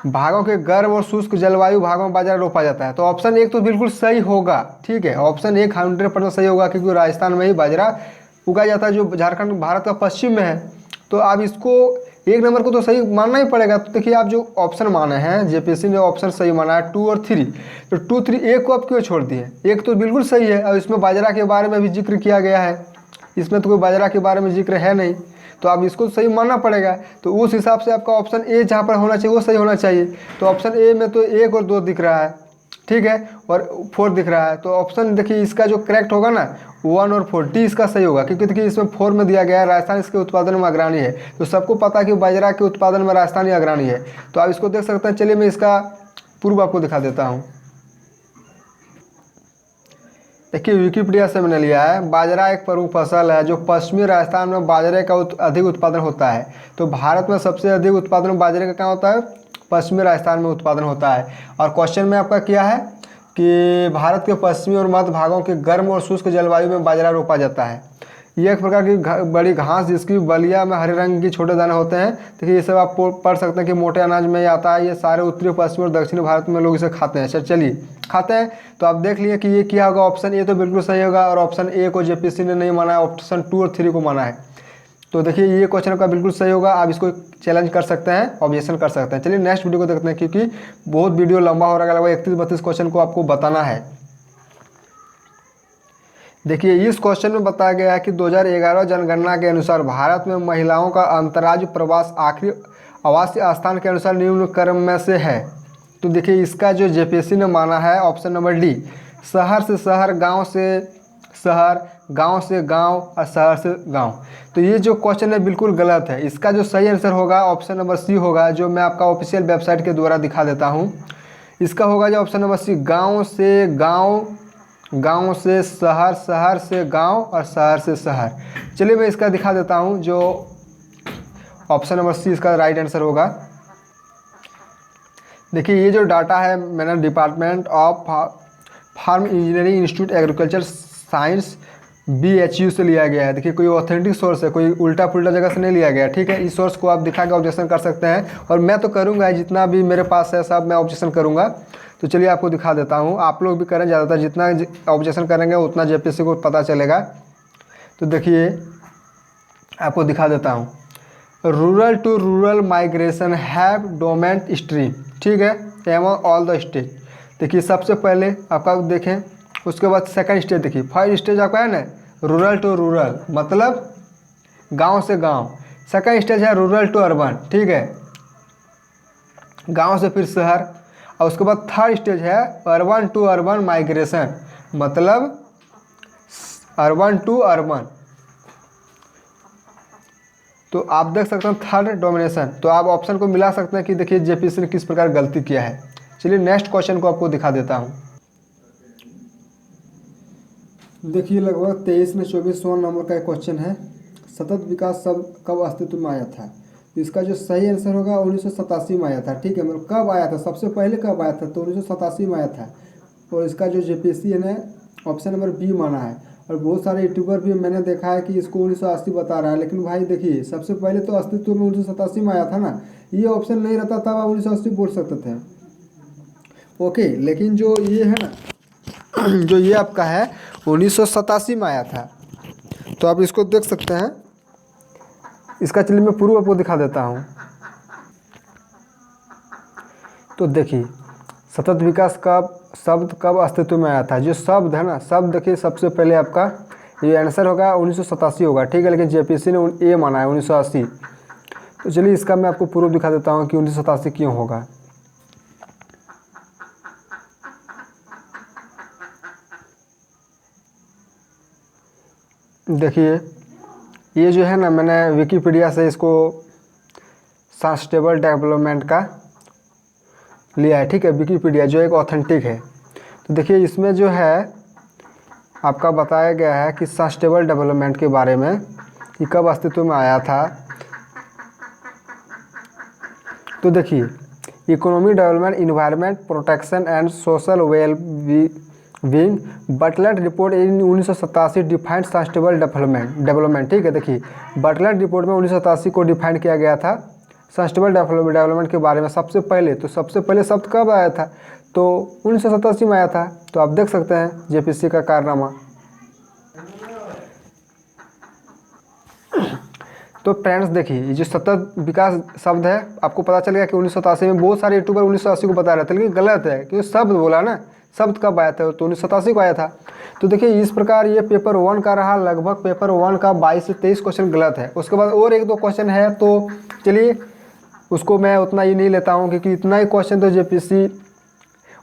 भागों के गर्म और शुष्क जलवायु भागों में बाजरा रोपा जाता है। तो ऑप्शन 1 तो बिल्कुल सही होगा। ठीक है, ऑप्शन 1 100% सही होगा क्योंकि राजस्थान में ही बाजरा उगाया जाता है जो झारखंड भारत का पश्चिम में है। तो आप इसको 1 नंबर को तो सही मानना ही पड़ेगा। तो देखिए आप जो ऑप्शन माने हैं जेपीसी ने ऑप्शन सही माना है 2 और 3, तो 2, 3 1 को आप क्यों छोड़ दिए। 1 तो बिल्कुल सही है और इसमें बाजरा के बारे में भी जिक्र किया गया है, इसमें तो कोई बाजरा के बारे में जिक्र है नहीं, तो आप इसको सही मानना पड़ेगा। तो उस हिसाब से आपका ऑप्शन ए जहाँ पर होना चाहिए वो सही होना चाहिए। तो ऑप्शन ए में तो 1 और 2 दिख रहा है, ठीक है, और 4 दिख रहा है। तो ऑप्शन देखिए इसका जो करेक्ट होगा ना 1 और 4 डी इसका सही होगा क्योंकि देखिए इसमें 4 में दिया गया है राजस्थान इसके उत्पादन में अग्रणी है। तो सबको पता है कि बाजरा के उत्पादन में राजस्थान ही अग्रणी है। तो आप इसको देख सकते हैं। चलिए मैं इसका पूर्व आपको दिखा देता हूँ। देखिए विकिपीडिया से मैंने लिया है, बाजरा एक प्रमुख फसल है जो पश्चिमी राजस्थान में बाजरे का अधिक उत्पादन होता है। तो भारत में सबसे अधिक उत्पादन बाजरे का कहाँ होता है, पश्चिमी राजस्थान में उत्पादन होता है। और क्वेश्चन में आपका क्या है कि भारत के पश्चिमी और मध्य भागों के गर्म और शुष्क जलवायु में बाजरा रोपा जाता है। ये एक प्रकार की बड़ी घास जिसकी बलिया में हरे रंग के छोटे दाने होते हैं। देखिए ये सब आप पढ़ सकते हैं कि मोटे अनाज में ही आता है। ये सारे उत्तरी पश्चिमी और दक्षिणी भारत में लोग इसे खाते हैं। चलिए खाते हैं। तो आप देख लिए कि ये क्या होगा, ऑप्शन ए तो बिल्कुल सही होगा और ऑप्शन ए को जेपीसी ने नहीं माना है, ऑप्शन 2 और 3 को माना है। तो देखिए ये क्वेश्चन का बिल्कुल सही होगा। आप इसको चैलेंज कर सकते हैं, ऑब्जेक्शन कर सकते हैं। चलिए नेक्स्ट वीडियो को देखते हैं क्योंकि बहुत वीडियो लंबा हो रहा है, लगभग 31-32 क्वेश्चन को आपको बताना है। देखिए इस क्वेश्चन में बताया गया है कि 2011 जनगणना के अनुसार भारत में महिलाओं का अंतर्राज्य प्रवास आखिरी आवासीय स्थान के अनुसार निम्न क्रम में से है। तो देखिए इसका जो जेपीसी ने माना है ऑप्शन नंबर डी, शहर से शहर, गांव से शहर, गांव से गांव और शहर से गांव। तो ये जो क्वेश्चन है बिल्कुल गलत है। इसका जो सही आंसर होगा ऑप्शन नंबर सी होगा, जो मैं आपका ऑफिशियल वेबसाइट के द्वारा दिखा देता हूँ। इसका होगा जो ऑप्शन नंबर सी, गांव से गांव, गांव से शहर, शहर से गांव और शहर से शहर। चलिए मैं इसका दिखा देता हूं, जो ऑप्शन नंबर सी इसका राइट आंसर होगा। देखिए ये जो डाटा है मैंने department of farm engineering institute agriculture science BHU से लिया गया है। देखिए कोई ऑथेंटिक सोर्स है, कोई उल्टा पुल्टा जगह से नहीं लिया गया, ठीक है। इस सोर्स को आप दिखा के ऑब्जेक्शन कर सकते हैं, और मैं तो करूँगा, जितना भी मेरे पास है सब मैं ऑब्जेक्शन करूँगा। तो चलिए आपको दिखा देता हूँ, आप लोग भी करें, ज़्यादातर जितना ऑब्जेक्शन करेंगे उतना JPSC को पता चलेगा। तो देखिए आपको दिखा देता हूँ, rural to rural migration have dominant stream, ठीक है, एमंग ऑल द स्टेट। देखिए सबसे पहले आपका देखें, उसके बाद सेकंड स्टेज देखिए, फर्स्ट स्टेज आपका है ना रूरल टू रूरल, मतलब गांव से गांव। सेकंड स्टेज है रूरल टू अर्बन, ठीक है, गांव से फिर शहर। और उसके बाद थर्ड स्टेज है अर्बन टू अर्बन माइग्रेशन, मतलब अर्बन टू अर्बन। तो आप देख सकते हैं थर्ड डोमिनेशन। तो आप ऑप्शन को मिला सकते हैं कि देखिए JPSC ने किस प्रकार गलती किया है। चलिए नेक्स्ट क्वेश्चन को आपको दिखा देता हूं। देखिए लगभग 23 में 24वां नंबर का एक क्वेश्चन है, सतत विकास शब्द कब अस्तित्व में आया था। तो इसका जो सही आंसर होगा 1987 में आया था, ठीक है। मतलब कब आया था, सबसे पहले कब आया था, तो 1987 में आया था। और इसका जो JPSC ने ऑप्शन नंबर बी माना है। और बहुत सारे यूट्यूबर भी मैंने देखा है कि इसको 1980 बता रहा है, लेकिन भाई देखिए सबसे पहले तो अस्तित्व में 1987 में आया था ना, ये ऑप्शन नहीं रहता तब आप 1980 बोल सकते थे, ओके। लेकिन जो ये है ना, जो ये आपका है 1987 में आया था, तो आप इसको देख सकते हैं। इसका चलिए मैं प्रूफ आपको दिखा देता हूँ। तो देखिए सतत विकास का शब्द कब अस्तित्व में आया था, जो शब्द है ना, शब्द देखिए सबसे पहले आपका ये आंसर होगा 1987 होगा, ठीक है। लेकिन JPSC ने ये माना है 1980। तो चलिए इसका मैं आपको प्रूफ दिखा देता हूँ कि 1987 क्यों होगा। देखिए ये जो है ना, मैंने विकिपीडिया से इसको सस्टेनेबल डेवलपमेंट का लिया है, ठीक है, विकिपीडिया जो एक ऑथेंटिक है। तो देखिए इसमें जो है आपका बताया गया है कि सस्टेनेबल डेवलपमेंट के बारे में कि कब अस्तित्व में आया था। तो देखिए economic development, environment protection and social well being, Butler report in 1987 defined sustainable development, ठीक है। देखिए बटलर रिपोर्ट में 1987 को डिफाइन किया गया था सस्टेनेबल डेवलपमेंट के बारे में सबसे पहले। तो सबसे पहले शब्द कब आया था, तो 1987 में आया था। तो आप देख सकते हैं JPSC का कारनामा। तो फ्रेंड्स देखिए ये जो सतत विकास शब्द है, आपको पता चल गया कि 1987 में बहुत सारे यूट्यूबर 1980 को बता रहे थे, लेकिन गलत है क्योंकि शब्द बोला ना, शब्द कब आया था, तो 1987 को आया था। तो देखिए इस प्रकार ये पेपर 1 का रहा, लगभग पेपर 1 का 22 से 23 क्वेश्चन गलत है। उसके बाद और 1-2 क्वेश्चन है, तो चलिए उसको मैं उतना ही नहीं लेता हूँ, क्योंकि इतना ही क्वेश्चन तो JPSC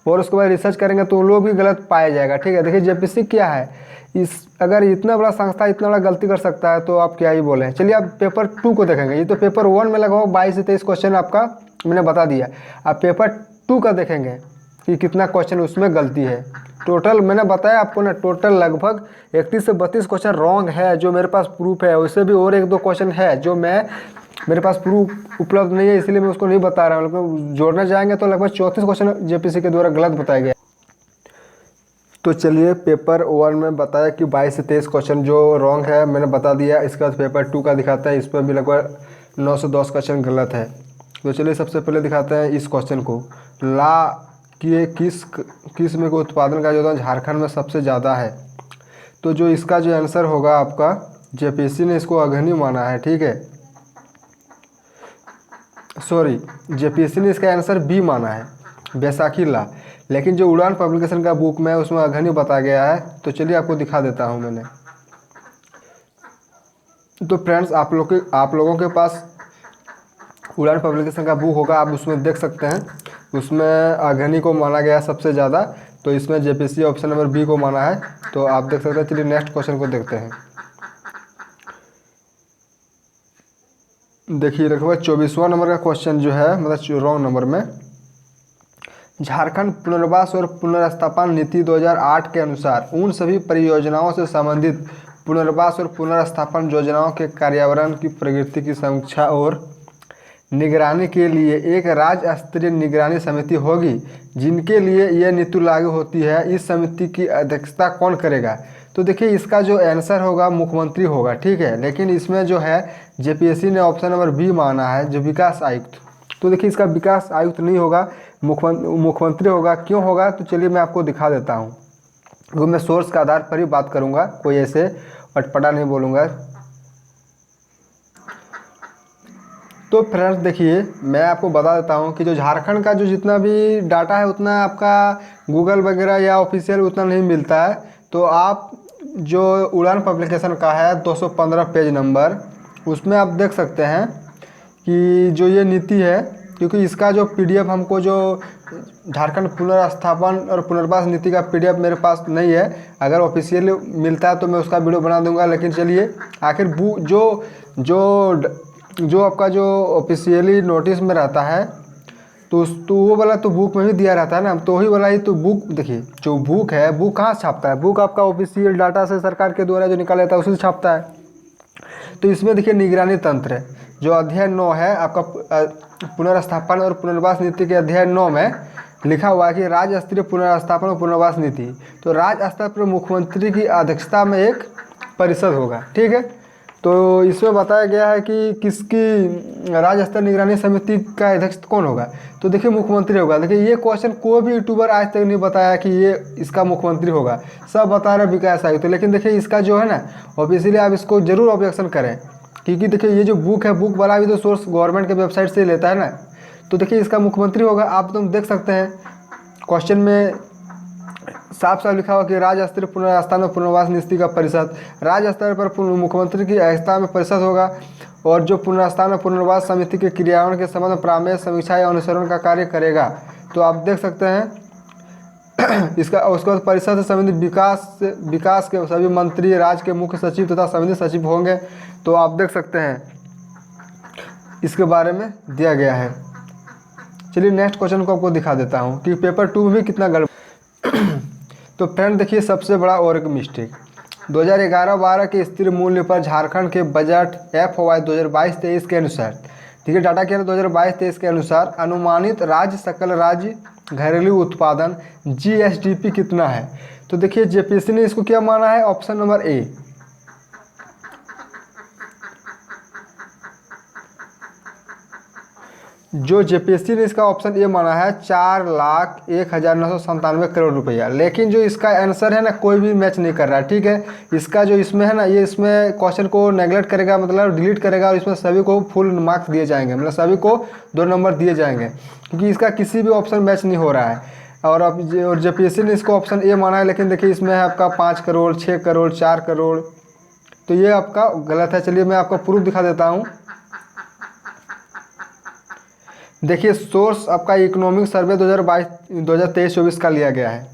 और उसके बाद रिसर्च करेंगे तो उन लोग भी गलत पाया जाएगा, ठीक है। देखिए JPSC क्या है, इस अगर इतना बड़ा संस्था इतना बड़ा गलती कर सकता है तो आप क्या ही बोलें। चलिए आप पेपर 2 को देखेंगे। ये तो पेपर 1 में लगभग 22 से 23 क्वेश्चन आपका मैंने बता दिया। आप पेपर 2 का देखेंगे कि कितना क्वेश्चन उसमें गलती है। टोटल मैंने बताया आपको ना, टोटल लगभग 31 से 32 क्वेश्चन रॉन्ग है, जो मेरे पास प्रूफ है। उससे भी और 1-2 क्वेश्चन है जो मेरे पास प्रूफ उपलब्ध नहीं है, इसलिए मैं उसको नहीं बता रहा हूँ। लेकिन जोड़ने जाएंगे तो लगभग 34 क्वेश्चन JPSC के द्वारा गलत बताया गया। तो चलिए पेपर 1 में बताया कि 22 से 23 क्वेश्चन जो रॉन्ग है मैंने बता दिया। इसके बाद पेपर 2 का दिखाता है, इस पर भी लगभग 9 से 10 क्वेश्चन गलत है। तो चलिए सबसे पहले दिखाते हैं इस क्वेश्चन को, ला कि किस किस्म के उत्पादन का योगदान झारखंड में सबसे ज़्यादा है। तो जो इसका जो आंसर होगा आपका, JPSC ने इसको अग्रणी माना है, ठीक है। सॉरी, JPSC ने इसका आंसर बी माना है, बैसाखी ला। लेकिन जो उड़ान पब्लिकेशन का बुक में उसमें अग्रणी बताया गया है। तो चलिए आपको दिखा देता हूं मैंने। तो फ्रेंड्स आप लोगों के पास उड़ान पब्लिकेशन का बुक होगा, आप उसमें देख सकते हैं, उसमें अग्रणी को माना गया सबसे ज़्यादा। तो इसमें JPSC ऑप्शन नंबर बी को माना है, तो आप देख सकते हैं। चलिए नेक्स्ट क्वेश्चन को देखते हैं। देखिए लगभग 24वां नंबर का क्वेश्चन जो है, मतलब रॉन्ग नंबर में झारखंड पुनर्वास और पुनर्स्थापन नीति 2008 के अनुसार उन सभी परियोजनाओं से संबंधित पुनर्वास और पुनर्स्थापन योजनाओं के कार्यान्वयन की प्रगति की समीक्षा और निगरानी के लिए एक राज्य स्तरीय निगरानी समिति होगी, जिनके लिए यह नीति लागू होती है। इस समिति की अध्यक्षता कौन करेगा? तो देखिए इसका जो आंसर होगा मुख्यमंत्री होगा, ठीक है। लेकिन इसमें जो है जेपीएससी ने ऑप्शन नंबर बी माना है, जो विकास आयुक्त। तो देखिए इसका विकास आयुक्त नहीं होगा, मुख्यमंत्री होगा। क्यों होगा? तो चलिए मैं आपको दिखा देता हूँ, क्योंकि मैं सोर्स के आधार पर ही बात करूँगा, कोई ऐसे अटपटा नहीं बोलूँगा। तो फ्रेंड्स देखिए मैं आपको बता देता हूँ कि जो झारखंड का जो जितना भी डाटा है उतना आपका गूगल वगैरह या ऑफिशियल उतना नहीं मिलता है। तो आप जो उड़ान पब्लिकेशन का है 215 पेज नंबर, उसमें आप देख सकते हैं कि जो ये नीति है, क्योंकि इसका जो पीडीएफ हमको जो झारखंड पुनर्स्थापन और पुनर्वास नीति का पीडीएफ मेरे पास नहीं है। अगर ऑफिशियल मिलता है तो मैं उसका वीडियो बना दूंगा। लेकिन चलिए आखिर जो आपका जो ऑफिशियली नोटिस में रहता है तो वो वाला तो बुक में भी दिया रहता है ना, तो वही वाला ही तो बुक। देखिए जो बुक है, बुक कहाँ से छापता है? बुक आपका ऑफिशियल डाटा से सरकार के द्वारा जो निकाला जाता है उसी से छापता है। तो इसमें देखिए निगरानी तंत्र है, जो अध्याय 9 है आपका पुनर्स्थापन और पुनर्वास नीति के अध्याय 9 में लिखा हुआ है कि राज्य स्तरीय पुनर्स्थापन और पुनर्वास नीति। तो राज्य स्तर पर मुख्यमंत्री की अध्यक्षता में एक परिषद होगा, ठीक है। तो इसमें बताया गया है कि किसकी राज्य स्तर निगरानी समिति का अध्यक्ष कौन होगा? तो देखिए मुख्यमंत्री होगा। देखिए ये क्वेश्चन कोई भी यूट्यूबर आज तक नहीं बताया कि ये इसका मुख्यमंत्री होगा, सब बता रहे विकास आयुक्त। तो लेकिन देखिए इसका जो है ना ऑफिशियली आप इसको जरूर ऑब्जेक्शन करें, क्योंकि देखिए ये जो बुक है, बुक वाला भी तो सोर्स गवर्नमेंट के वेबसाइट से लेता है ना। तो देखिए इसका मुख्यमंत्री होगा। आप तुम देख सकते हैं क्वेश्चन में साफ साफ लिखा हुआ कि राज्य स्तरीय पुनर्स्थापन और पुनर्वास नीति का परिषद, राज्य स्तर पर मुख्यमंत्री की अध्यक्षता में परिषद होगा, और जो पुनर्स्थापन और पुनर्वास समिति के क्रियान्वयन के संबंध में परामर्श, समीक्षा या अनुसरण का कार्य करेगा। तो आप देख सकते हैं इसका उसके बाद परिषद से संबंधित विकास के सभी मंत्री, राज्य के मुख्य सचिव तथा संबंधित सचिव होंगे। तो आप देख सकते हैं इसके बारे में दिया गया है। चलिए नेक्स्ट क्वेश्चन को आपको दिखा देता हूँ कि पेपर 2 में भी कितना गड़बड़। तो फ्रेंड देखिए सबसे बड़ा और एक मिस्टेक, 2011-12 के स्थिर मूल्य पर झारखंड के बजट FY 2022-23 के अनुसार, ठीक है, डाटा क्या है 2022-23 के अनुसार अनुमानित राज्य सकल राज्य घरेलू उत्पादन GSDP कितना है? तो देखिए जेपीएससी ने इसको क्या माना है? ऑप्शन नंबर ए, जो जेपीएससी ने इसका ऑप्शन ए माना है 4,01,997 करोड़ रुपया। लेकिन जो इसका आंसर है ना कोई भी मैच नहीं कर रहा है, ठीक है। इसका जो इसमें है ना, ये इसमें क्वेश्चन को नेगलेक्ट करेगा, मतलब डिलीट करेगा, और इसमें सभी को फुल मार्क्स दिए जाएंगे, मतलब सभी को 2 नंबर दिए जाएंगे, क्योंकि इसका किसी भी ऑप्शन मैच नहीं हो रहा है। और जेपीएससी ने इसको ऑप्शन ए माना है, लेकिन देखिए इसमें है आपका 5 करोड़, 6 करोड़, 4 करोड़, तो ये आपका गलत है। चलिए मैं आपको प्रूफ दिखा देता हूँ। देखिए सोर्स आपका इकोनॉमिक सर्वे 2023-24 का लिया गया है।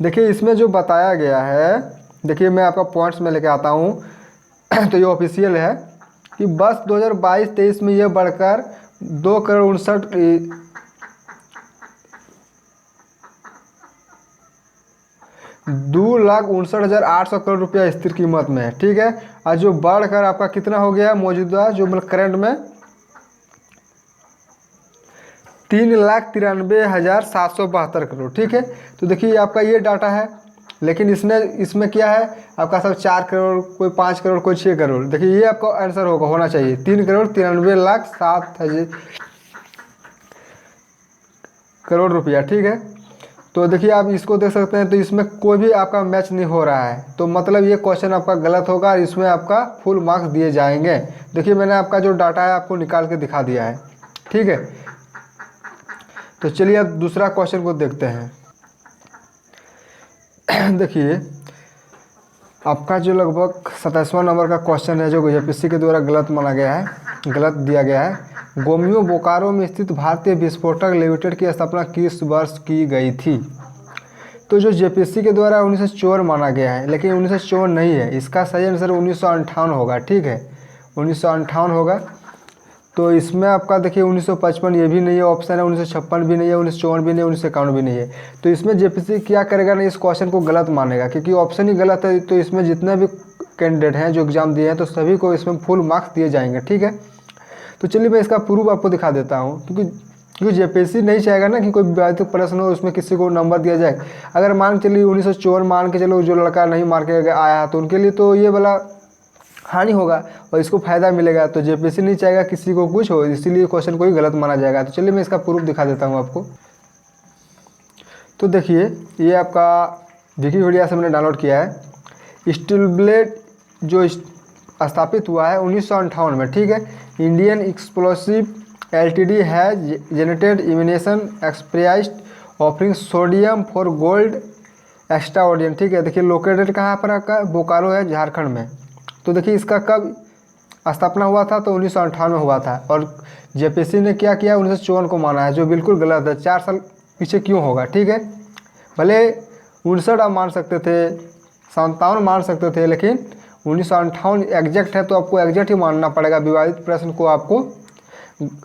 देखिए इसमें जो बताया गया है, देखिए मैं आपका पॉइंट्स में लेके आता हूँ तो ये ऑफिशियल है कि बस 2022-23 में ये बढ़कर 2,59,800 करोड़ रुपया स्थिर कीमत में है, ठीक है। और जो बढ़कर आपका कितना हो गया मौजूदा जो मतलब करंट में 3,93,772 करोड़, ठीक है। तो देखिए आपका ये डाटा है, लेकिन इसमें क्या है आपका सब 4 करोड़, कोई 5 करोड़, कोई 6 करोड़। देखिए ये आपका आंसर होना चाहिए 3,93,07,000 करोड़ रुपया, ठीक है। तो देखिए आप इसको देख सकते हैं, तो इसमें कोई भी आपका मैच नहीं हो रहा है, तो मतलब ये क्वेश्चन आपका गलत होगा और इसमें आपका फुल मार्क्स दिए जाएंगे। देखिए मैंने आपका जो डाटा है आपको निकाल के दिखा दिया है, ठीक है। तो चलिए अब दूसरा क्वेश्चन को देखते हैं। देखिए आपका जो लगभग 27वां नंबर का क्वेश्चन है, जो जेपीएससी के द्वारा गलत माना गया है, गलत दिया गया है। गोमियो बोकारो में स्थित भारतीय विस्फोटक लिमिटेड की स्थापना किस वर्ष की गई थी? तो जो जेपीएससी के द्वारा 1954 माना गया है, लेकिन 1954 नहीं है, इसका सही आंसर 1958 होगा, ठीक है, 1958 होगा। तो इसमें आपका देखिए 1955 ये भी नहीं है ऑप्शन है, 1956 भी नहीं है, 1954 भी नहीं है, 1951 भी नहीं है। तो इसमें जेपीसी क्या करेगा ना, इस क्वेश्चन को गलत मानेगा, क्योंकि ऑप्शन ही गलत है। तो इसमें जितने भी कैंडिडेट हैं जो एग्ज़ाम दिए हैं तो सभी को इसमें फुल मार्क्स दिए जाएंगे, ठीक है। तो चलिए मैं इसका प्रूफ आपको दिखा देता हूँ, क्योंकि जेपीएससी नहीं चाहेगा ना कि कोई विवादित प्रश्न हो उसमें किसी को नंबर दिया जाए। अगर मान के चलिए 1954 मान के चलो जो लड़का नहीं मार के आया तो उनके लिए तो ये वाला हानि होगा और इसको फायदा मिलेगा। तो जेपीएससी नहीं चाहेगा किसी को कुछ हो, इसीलिए क्वेश्चन को ही गलत माना जाएगा। तो चलिए मैं इसका प्रूफ दिखा देता हूँ आपको। तो देखिए ये आपका विकिपीडिया से मैंने डाउनलोड किया है। स्टील ब्लेड जो स्थापित हुआ है 1958 में, ठीक है। Indian explosive LTD has generated emanation expressed offering sodium for gold extraordinary, ठीक है। देखिए लोकेटेड कहाँ पर आपका, बोकारो है झारखंड में। तो देखिए इसका कब स्थापना हुआ था, तो 1958 में हुआ था। और जेपीएससी ने क्या किया, 1954 को माना है, जो बिल्कुल गलत है। 4 साल पीछे क्यों होगा, ठीक है। भले 59 आप मान सकते थे, 57 मान सकते थे, लेकिन 1958 एग्जैक्ट है तो आपको एग्जैक्ट ही मानना पड़ेगा। विवादित प्रश्न को आपको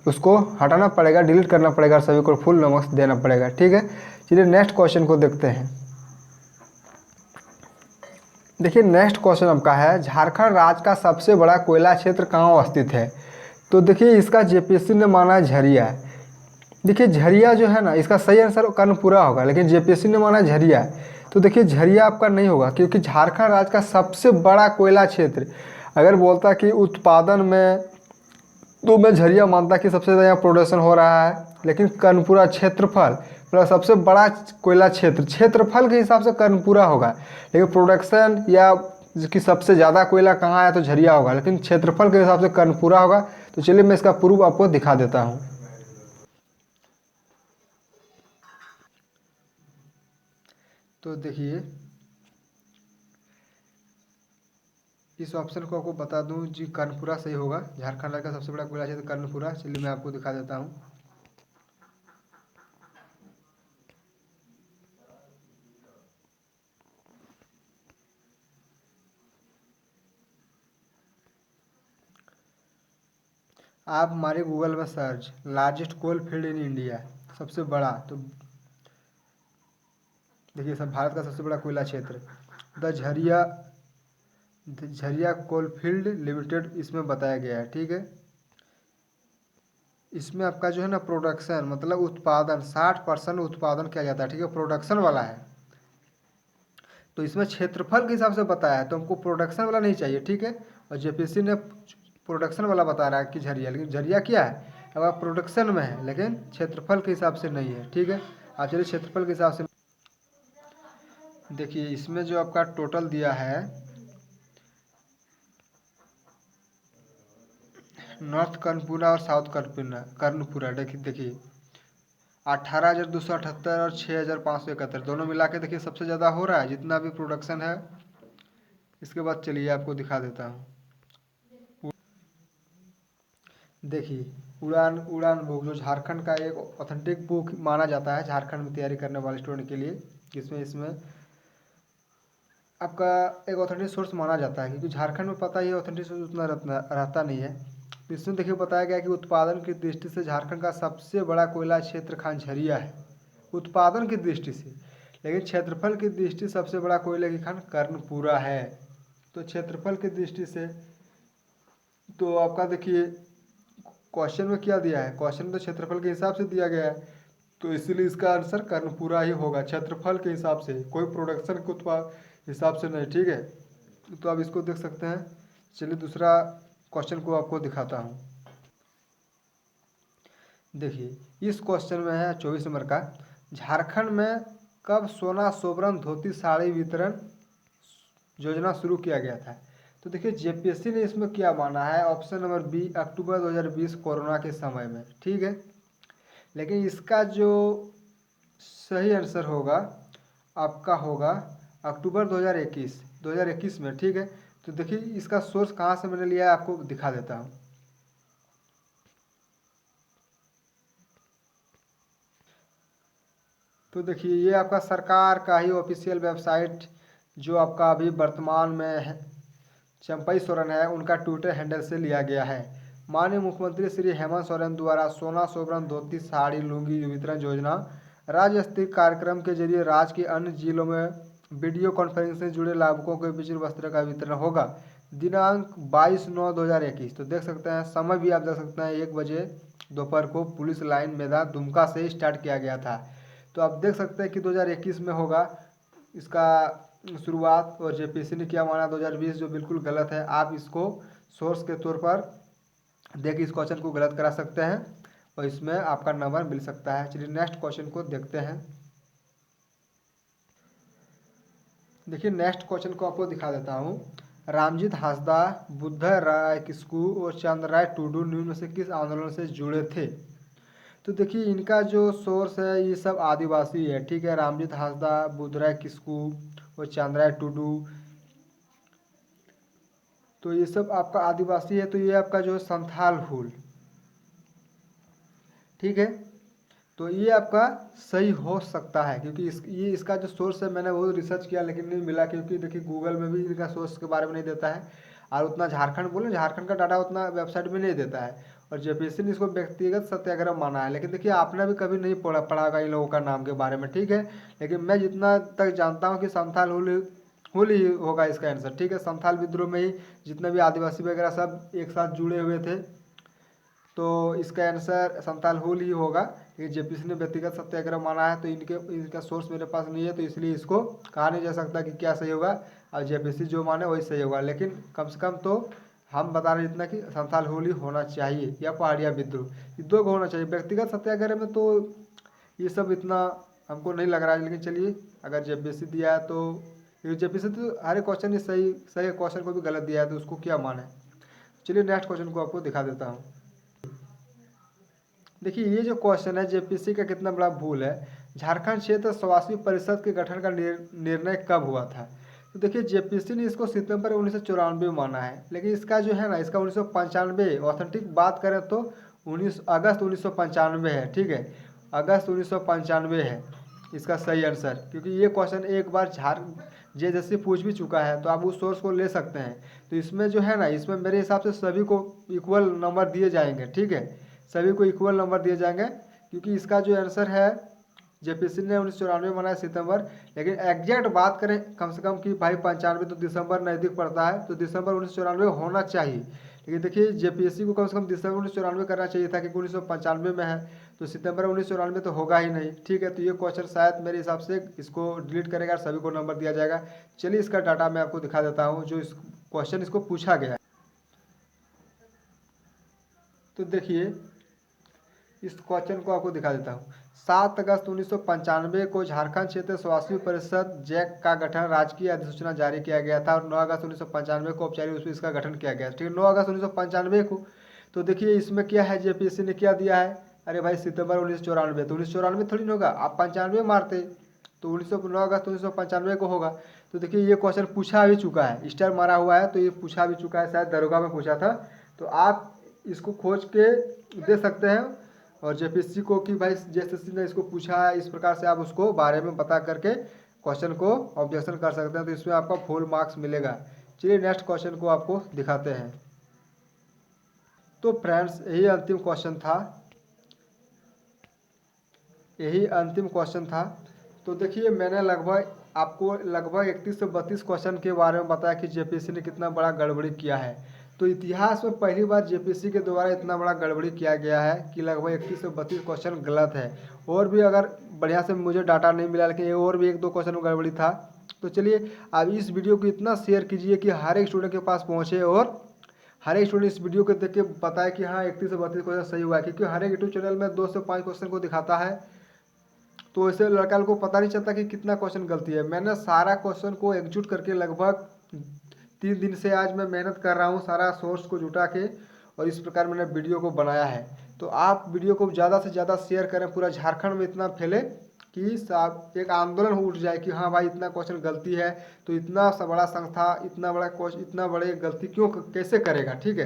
उसको हटाना पड़ेगा, डिलीट करना पड़ेगा, सभी को फुल मार्क्स देना पड़ेगा, ठीक है। चलिए नेक्स्ट क्वेश्चन को देखते हैं। देखिए नेक्स्ट क्वेश्चन आपका है, झारखंड राज्य का सबसे बड़ा कोयला क्षेत्र कहाँ स्थित है। तो देखिए इसका जेपीएससी ने माना है झरिया। देखिए झरिया जो है ना, इसका सही आंसर कर्णपुरा होगा, लेकिन जेपीएससी ने माना झरिया। तो देखिए झरिया आपका नहीं होगा, क्योंकि झारखंड राज्य का सबसे बड़ा कोयला क्षेत्र अगर बोलता कि उत्पादन में, तो मैं झरिया मानता कि सबसे ज़्यादा प्रोडक्शन हो रहा है। लेकिन कर्णपुरा क्षेत्रफल मतलब सबसे बड़ा कोयला क्षेत्रफल के हिसाब से कर्णपुरा होगा, लेकिन प्रोडक्शन या कि सबसे ज़्यादा कोयला कहाँ है तो झरिया होगा, लेकिन क्षेत्रफल के हिसाब से कर्णपुरा होगा। तो चलिए मैं इसका प्रूफ आपको दिखा देता हूँ। तो देखिए इस ऑप्शन को आपको बता दूं जी, कर्णपुरा सही होगा। झारखंड राज्य का सबसे बड़ा कोयला क्षेत्र कर्णपुरा। चलिए मैं आपको दिखा देता हूँ। आप हमारे गूगल में search largest coal field in India, सबसे बड़ा, तो देखिए सब भारत का सबसे बड़ा कोयला क्षेत्र the Jharia coal field limited इसमें बताया गया है, ठीक है। इसमें आपका जो है ना प्रोडक्शन मतलब उत्पादन 60% उत्पादन किया जाता है, ठीक है, प्रोडक्शन वाला है। तो इसमें क्षेत्रफल के हिसाब से बताया है, तो हमको प्रोडक्शन वाला नहीं चाहिए, ठीक है। और जेपीएससी ने प्रोडक्शन वाला बता रहा है कि झरिया, लेकिन झरिया क्या है, अब आप प्रोडक्शन में है लेकिन क्षेत्रफल के हिसाब से नहीं है, ठीक है। आप चलिए क्षेत्रफल के हिसाब से देखिए, इसमें जो आपका टोटल दिया है नॉर्थ कर्णपुरा और साउथ कर्णपुरा देखिए 18,278 और 6,571 दोनों मिला के देखिए सबसे ज़्यादा हो रहा है जितना भी प्रोडक्शन है। इसके बाद चलिए आपको दिखा देता हूँ। देखिए उड़ान उड़ान बुक जो झारखंड का एक ऑथेंटिक बुक माना जाता है झारखंड में तैयारी करने वाले स्टूडेंट के लिए, इसमें आपका एक ऑथेंटिक सोर्स माना जाता है, क्योंकि झारखंड में पता ही है ऑथेंटिक सोर्स उतना रहता नहीं है। तो इसमें देखिए बताया गया कि उत्पादन की दृष्टि से झारखंड का सबसे बड़ा कोयला क्षेत्र खानझरिया है, उत्पादन की दृष्टि से। लेकिन क्षेत्रफल की दृष्टि से सबसे बड़ा कोयले की खान कर्णपुरा है। तो क्षेत्रफल की दृष्टि से तो आपका देखिए क्वेश्चन में क्या दिया है, क्वेश्चन में तो क्षेत्रफल के हिसाब से दिया गया है, तो इसीलिए इसका आंसर कर्णपुरा ही होगा, क्षेत्रफल के हिसाब से, कोई प्रोडक्शन के उत्पाद हिसाब से नहीं, ठीक है। तो आप इसको देख सकते हैं। चलिए दूसरा क्वेश्चन को आपको दिखाता हूँ। देखिए इस क्वेश्चन में है 24 नंबर का, झारखंड में कब सोना सोबरन धोती साड़ी वितरण योजना शुरू किया गया था। तो देखिए जेपीएससी ने इसमें क्या माना है, ऑप्शन नंबर बी अक्टूबर 2020 कोरोना के समय में, ठीक है। लेकिन इसका जो सही आंसर होगा आपका होगा अक्टूबर 2021 में, ठीक है। तो देखिए इसका सोर्स कहाँ से मैंने लिया है आपको दिखा देता हूँ। तो देखिए ये आपका सरकार का ही ऑफिशियल वेबसाइट जो आपका अभी वर्तमान में है, चंपई सोरेन है, उनका ट्विटर हैंडल से लिया गया है। माननीय मुख्यमंत्री श्री हेमंत सोरेन द्वारा सोना सोबरन धोती साड़ी लुंगी वितरण योजना राज्य स्तरीय कार्यक्रम के जरिए राज्य के अन्य जिलों में वीडियो कॉन्फ्रेंस से जुड़े लाभुकों के बीच वस्त्र का वितरण होगा। दिनांक 22/9/2021। तो देख सकते हैं समय भी आप देख सकते हैं 1 बजे दोपहर को पुलिस लाइन मैदान दुमका से स्टार्ट किया गया था। तो आप देख सकते हैं कि 2021 में होगा इसका शुरुआत, और जेपीसी ने क्या माना 2020, जो बिल्कुल गलत है। आप इसको सोर्स के तौर पर देखिए इस क्वेश्चन को गलत करा सकते हैं और इसमें आपका नंबर मिल सकता है। चलिए नेक्स्ट क्वेश्चन को देखते हैं। देखिए नेक्स्ट क्वेश्चन को आपको दिखा देता हूँ। रामजीत हांसदा, बुद्ध राय किस्कू और चंद्रराय टुडू निम्न में से किस आंदोलन से जुड़े थे? तो देखिए इनका जो सोर्स है ये सब आदिवासी है, ठीक है। रामजीत हांसदा, बुद्धराय किस्कू और चंद्रराय टुडू, तो ये सब आपका आदिवासी है। तो ये आपका जो है संथाल हुल, ठीक है। तो ये आपका सही हो सकता है, क्योंकि ये इसका जो सोर्स है मैंने बहुत रिसर्च किया लेकिन नहीं मिला, क्योंकि देखिए गूगल में भी इनका सोर्स के बारे में नहीं देता है, और उतना झारखंड का डाटा उतना वेबसाइट में नहीं देता है। और जेपीसी ने इसको व्यक्तिगत सत्याग्रह माना है, लेकिन देखिए आपने भी कभी नहीं पढ़ा होगा इन लोगों का नाम के बारे में, ठीक है। लेकिन मैं जितना तक जानता हूँ कि संथाल हुल ही होगा इसका आंसर, ठीक है। संथाल विद्रोह में ही जितने भी आदिवासी वगैरह सब एक साथ जुड़े हुए थे, तो इसका आंसर संथाल हुल ही होगा। ये जेपीसी ने व्यक्तिगत सत्याग्रह माना है, तो इनका सोर्स मेरे पास नहीं है, तो इसलिए इसको कहा नहीं जा सकता कि क्या सही होगा, और जेपीसी जो माने वही सही होगा। लेकिन कम से कम तो हम बता रहे इतना कि संथाल हुल ही होना चाहिए, या पहाड़िया विद्रोह, ये दो को होना चाहिए। व्यक्तिगत सत्याग्रह में तो ये सब इतना हमको नहीं लग रहा है, लेकिन चलिए अगर जेपीसी दिया है तो जेपीसी तो हर एक क्वेश्चन सही सही क्वेश्चन को भी गलत दिया है, तो उसको क्या माने। चलिए नेक्स्ट क्वेश्चन को आपको दिखा देता हूँ। देखिए ये जो क्वेश्चन है जेपीसी का कितना बड़ा भूल है। झारखंड क्षेत्र स्वास्थ्य परिषद के गठन का निर्णय कब हुआ था? तो देखिए जेपीसी ने इसको सितंबर 1994 में माना है, लेकिन इसका जो है ना इसका 1995 ऑथेंटिक बात करें तो 19 अगस्त 1995 है, ठीक है। अगस्त 1995 है इसका सही आंसर, क्योंकि ये क्वेश्चन एक बार जैसे पूछ भी चुका है, तो आप उस सोर्स को ले सकते हैं। तो इसमें जो है ना इसमें मेरे हिसाब से सभी को इक्वल नंबर दिए जाएंगे, ठीक है। सभी को इक्वल नंबर दिए जाएंगे, क्योंकि इसका जो आंसर है जेपीसी ने 1994 में मनाया सितंबर, लेकिन एग्जैक्ट बात करें कम से कम कि भाई 95 तो दिसंबर नज़दीक पड़ता है, तो दिसंबर 1994 होना चाहिए। लेकिन देखिए जेपीएससी को कम से कम दिसंबर 1994 करना चाहिए था, क्योंकि 1995 में है, तो सितंबर 1994 तो होगा ही नहीं, ठीक है। तो ये क्वेश्चन शायद मेरे हिसाब से इसको डिलीट करेगा और सभी को नंबर दिया जाएगा। चलिए इसका डाटा मैं आपको दिखा देता हूँ जो इस क्वेश्चन इसको पूछा गया है। तो देखिए इस क्वेश्चन को आपको दिखा देता हूँ। 7 अगस्त 1995 को झारखंड क्षेत्र स्वास्थ्य परिषद जैक का गठन राजकीय अधिसूचना जारी किया गया था, और 9 अगस्त 1995 को औपचारिक रूप से इसका गठन किया गया, ठीक है। 9 अगस्त 1995 को। तो देखिए इसमें क्या है जेपीएससी ने क्या दिया है, अरे भाई सितंबर 1994, तो 1994 थोड़ी ना होगा, आप 95 मारते तो 9 अगस्त 1995 को होगा। तो देखिए ये क्वेश्चन पूछा भी चुका है, स्टार मारा हुआ है, तो ये पूछा भी चुका है, शायद दरोगा में पूछा था। तो आप इसको खोज के दे सकते हैं, और जेपीएससी को कि भाई जेएसएससी ने इसको पूछा है, इस प्रकार से आप उसको बारे में पता करके क्वेश्चन को ऑब्जेक्शन कर सकते हैं, तो इसमें आपका फुल मार्क्स मिलेगा। चलिए नेक्स्ट क्वेश्चन को आपको दिखाते हैं। तो फ्रेंड्स यही अंतिम क्वेश्चन था, यही अंतिम क्वेश्चन था। तो देखिए मैंने आपको लगभग 31 से 32 क्वेश्चन के बारे में बताया कि जेपीएससी ने कितना बड़ा गड़बड़ी किया है। तो इतिहास में पहली बार जेपीएससी के द्वारा इतना बड़ा गड़बड़ी किया गया है कि लगभग 31 से 32 क्वेश्चन गलत है। और भी अगर बढ़िया से मुझे डाटा नहीं मिला, लेकिन और भी 1-2 क्वेश्चन में गड़बड़ी था। तो चलिए आप इस वीडियो को इतना शेयर कीजिए कि हर एक स्टूडेंट के पास पहुँचे, और हर एक स्टूडेंट इस वीडियो को देख के बताए कि हाँ 31 से 32 क्वेश्चन सही हुआ है, क्योंकि हर एक यूट्यूब चैनल में 2 से 5 क्वेश्चन को दिखाता है, तो ऐसे लड़का को पता नहीं चलता कि कितना क्वेश्चन गलती है। मैंने सारा क्वेश्चन को एकजुट करके लगभग 3 दिन से आज मैं मेहनत कर रहा हूँ सारा सोर्स को जुटा के, और इस प्रकार मैंने वीडियो को बनाया है। तो आप वीडियो को ज़्यादा से ज़्यादा शेयर करें, पूरा झारखंड में इतना फैले कि साहब एक आंदोलन उठ जाए कि हाँ भाई इतना क्वेश्चन गलती है, तो इतना सा बड़ा संस्था इतना बड़ा क्वेश्चन इतना बड़े गलती क्यों कैसे करेगा, ठीक है।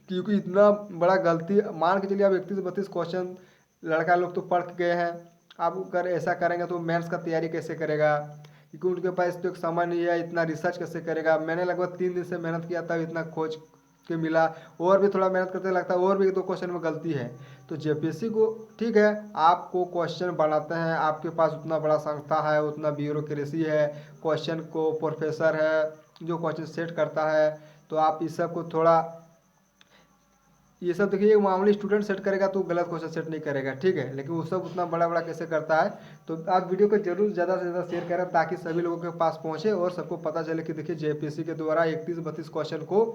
क्योंकि इतना बड़ा गलती मान के चलिए, अब 31-32 क्वेश्चन लड़का लोग तो पढ़ के गए हैं, आप अगर ऐसा करेंगे तो मेंस का तैयारी कैसे करेगा, क्योंकि उनके पास तो एक समय नहीं है, इतना रिसर्च कैसे करेगा। मैंने लगभग 3 दिन से मेहनत किया तब इतना खोज के मिला, और भी थोड़ा मेहनत करते लगता है और भी 1-2 क्वेश्चन में गलती है। तो जेपीएससी को ठीक है, आपको क्वेश्चन बनाते हैं, आपके पास उतना बड़ा संस्था है, उतना ब्यूरोक्रेसी है, क्वेश्चन को प्रोफेसर है जो क्वेश्चन सेट करता है, तो आप इस सब को थोड़ा, ये सब देखिए, एक मामूली स्टूडेंट सेट करेगा तो गलत क्वेश्चन सेट नहीं करेगा, ठीक है, लेकिन वो सब उतना बड़ा बड़ा कैसे करता है। तो आप वीडियो को जरूर ज़्यादा से ज़्यादा शेयर करें ताकि सभी लोगों के पास पहुंचे और सबको पता चले कि देखिए जेपीएससी के द्वारा 31-32 क्वेश्चन को,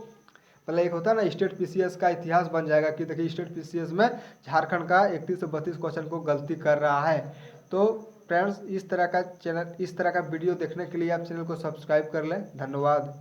मतलब एक होता है ना स्टेट पीसीएस का इतिहास बन जाएगा कि देखिए स्टेट पीसीएस में झारखंड का 31 से 32 क्वेश्चन को गलती कर रहा है। तो फ्रेंड्स, इस तरह का वीडियो देखने के लिए आप चैनल को सब्सक्राइब कर लें। धन्यवाद।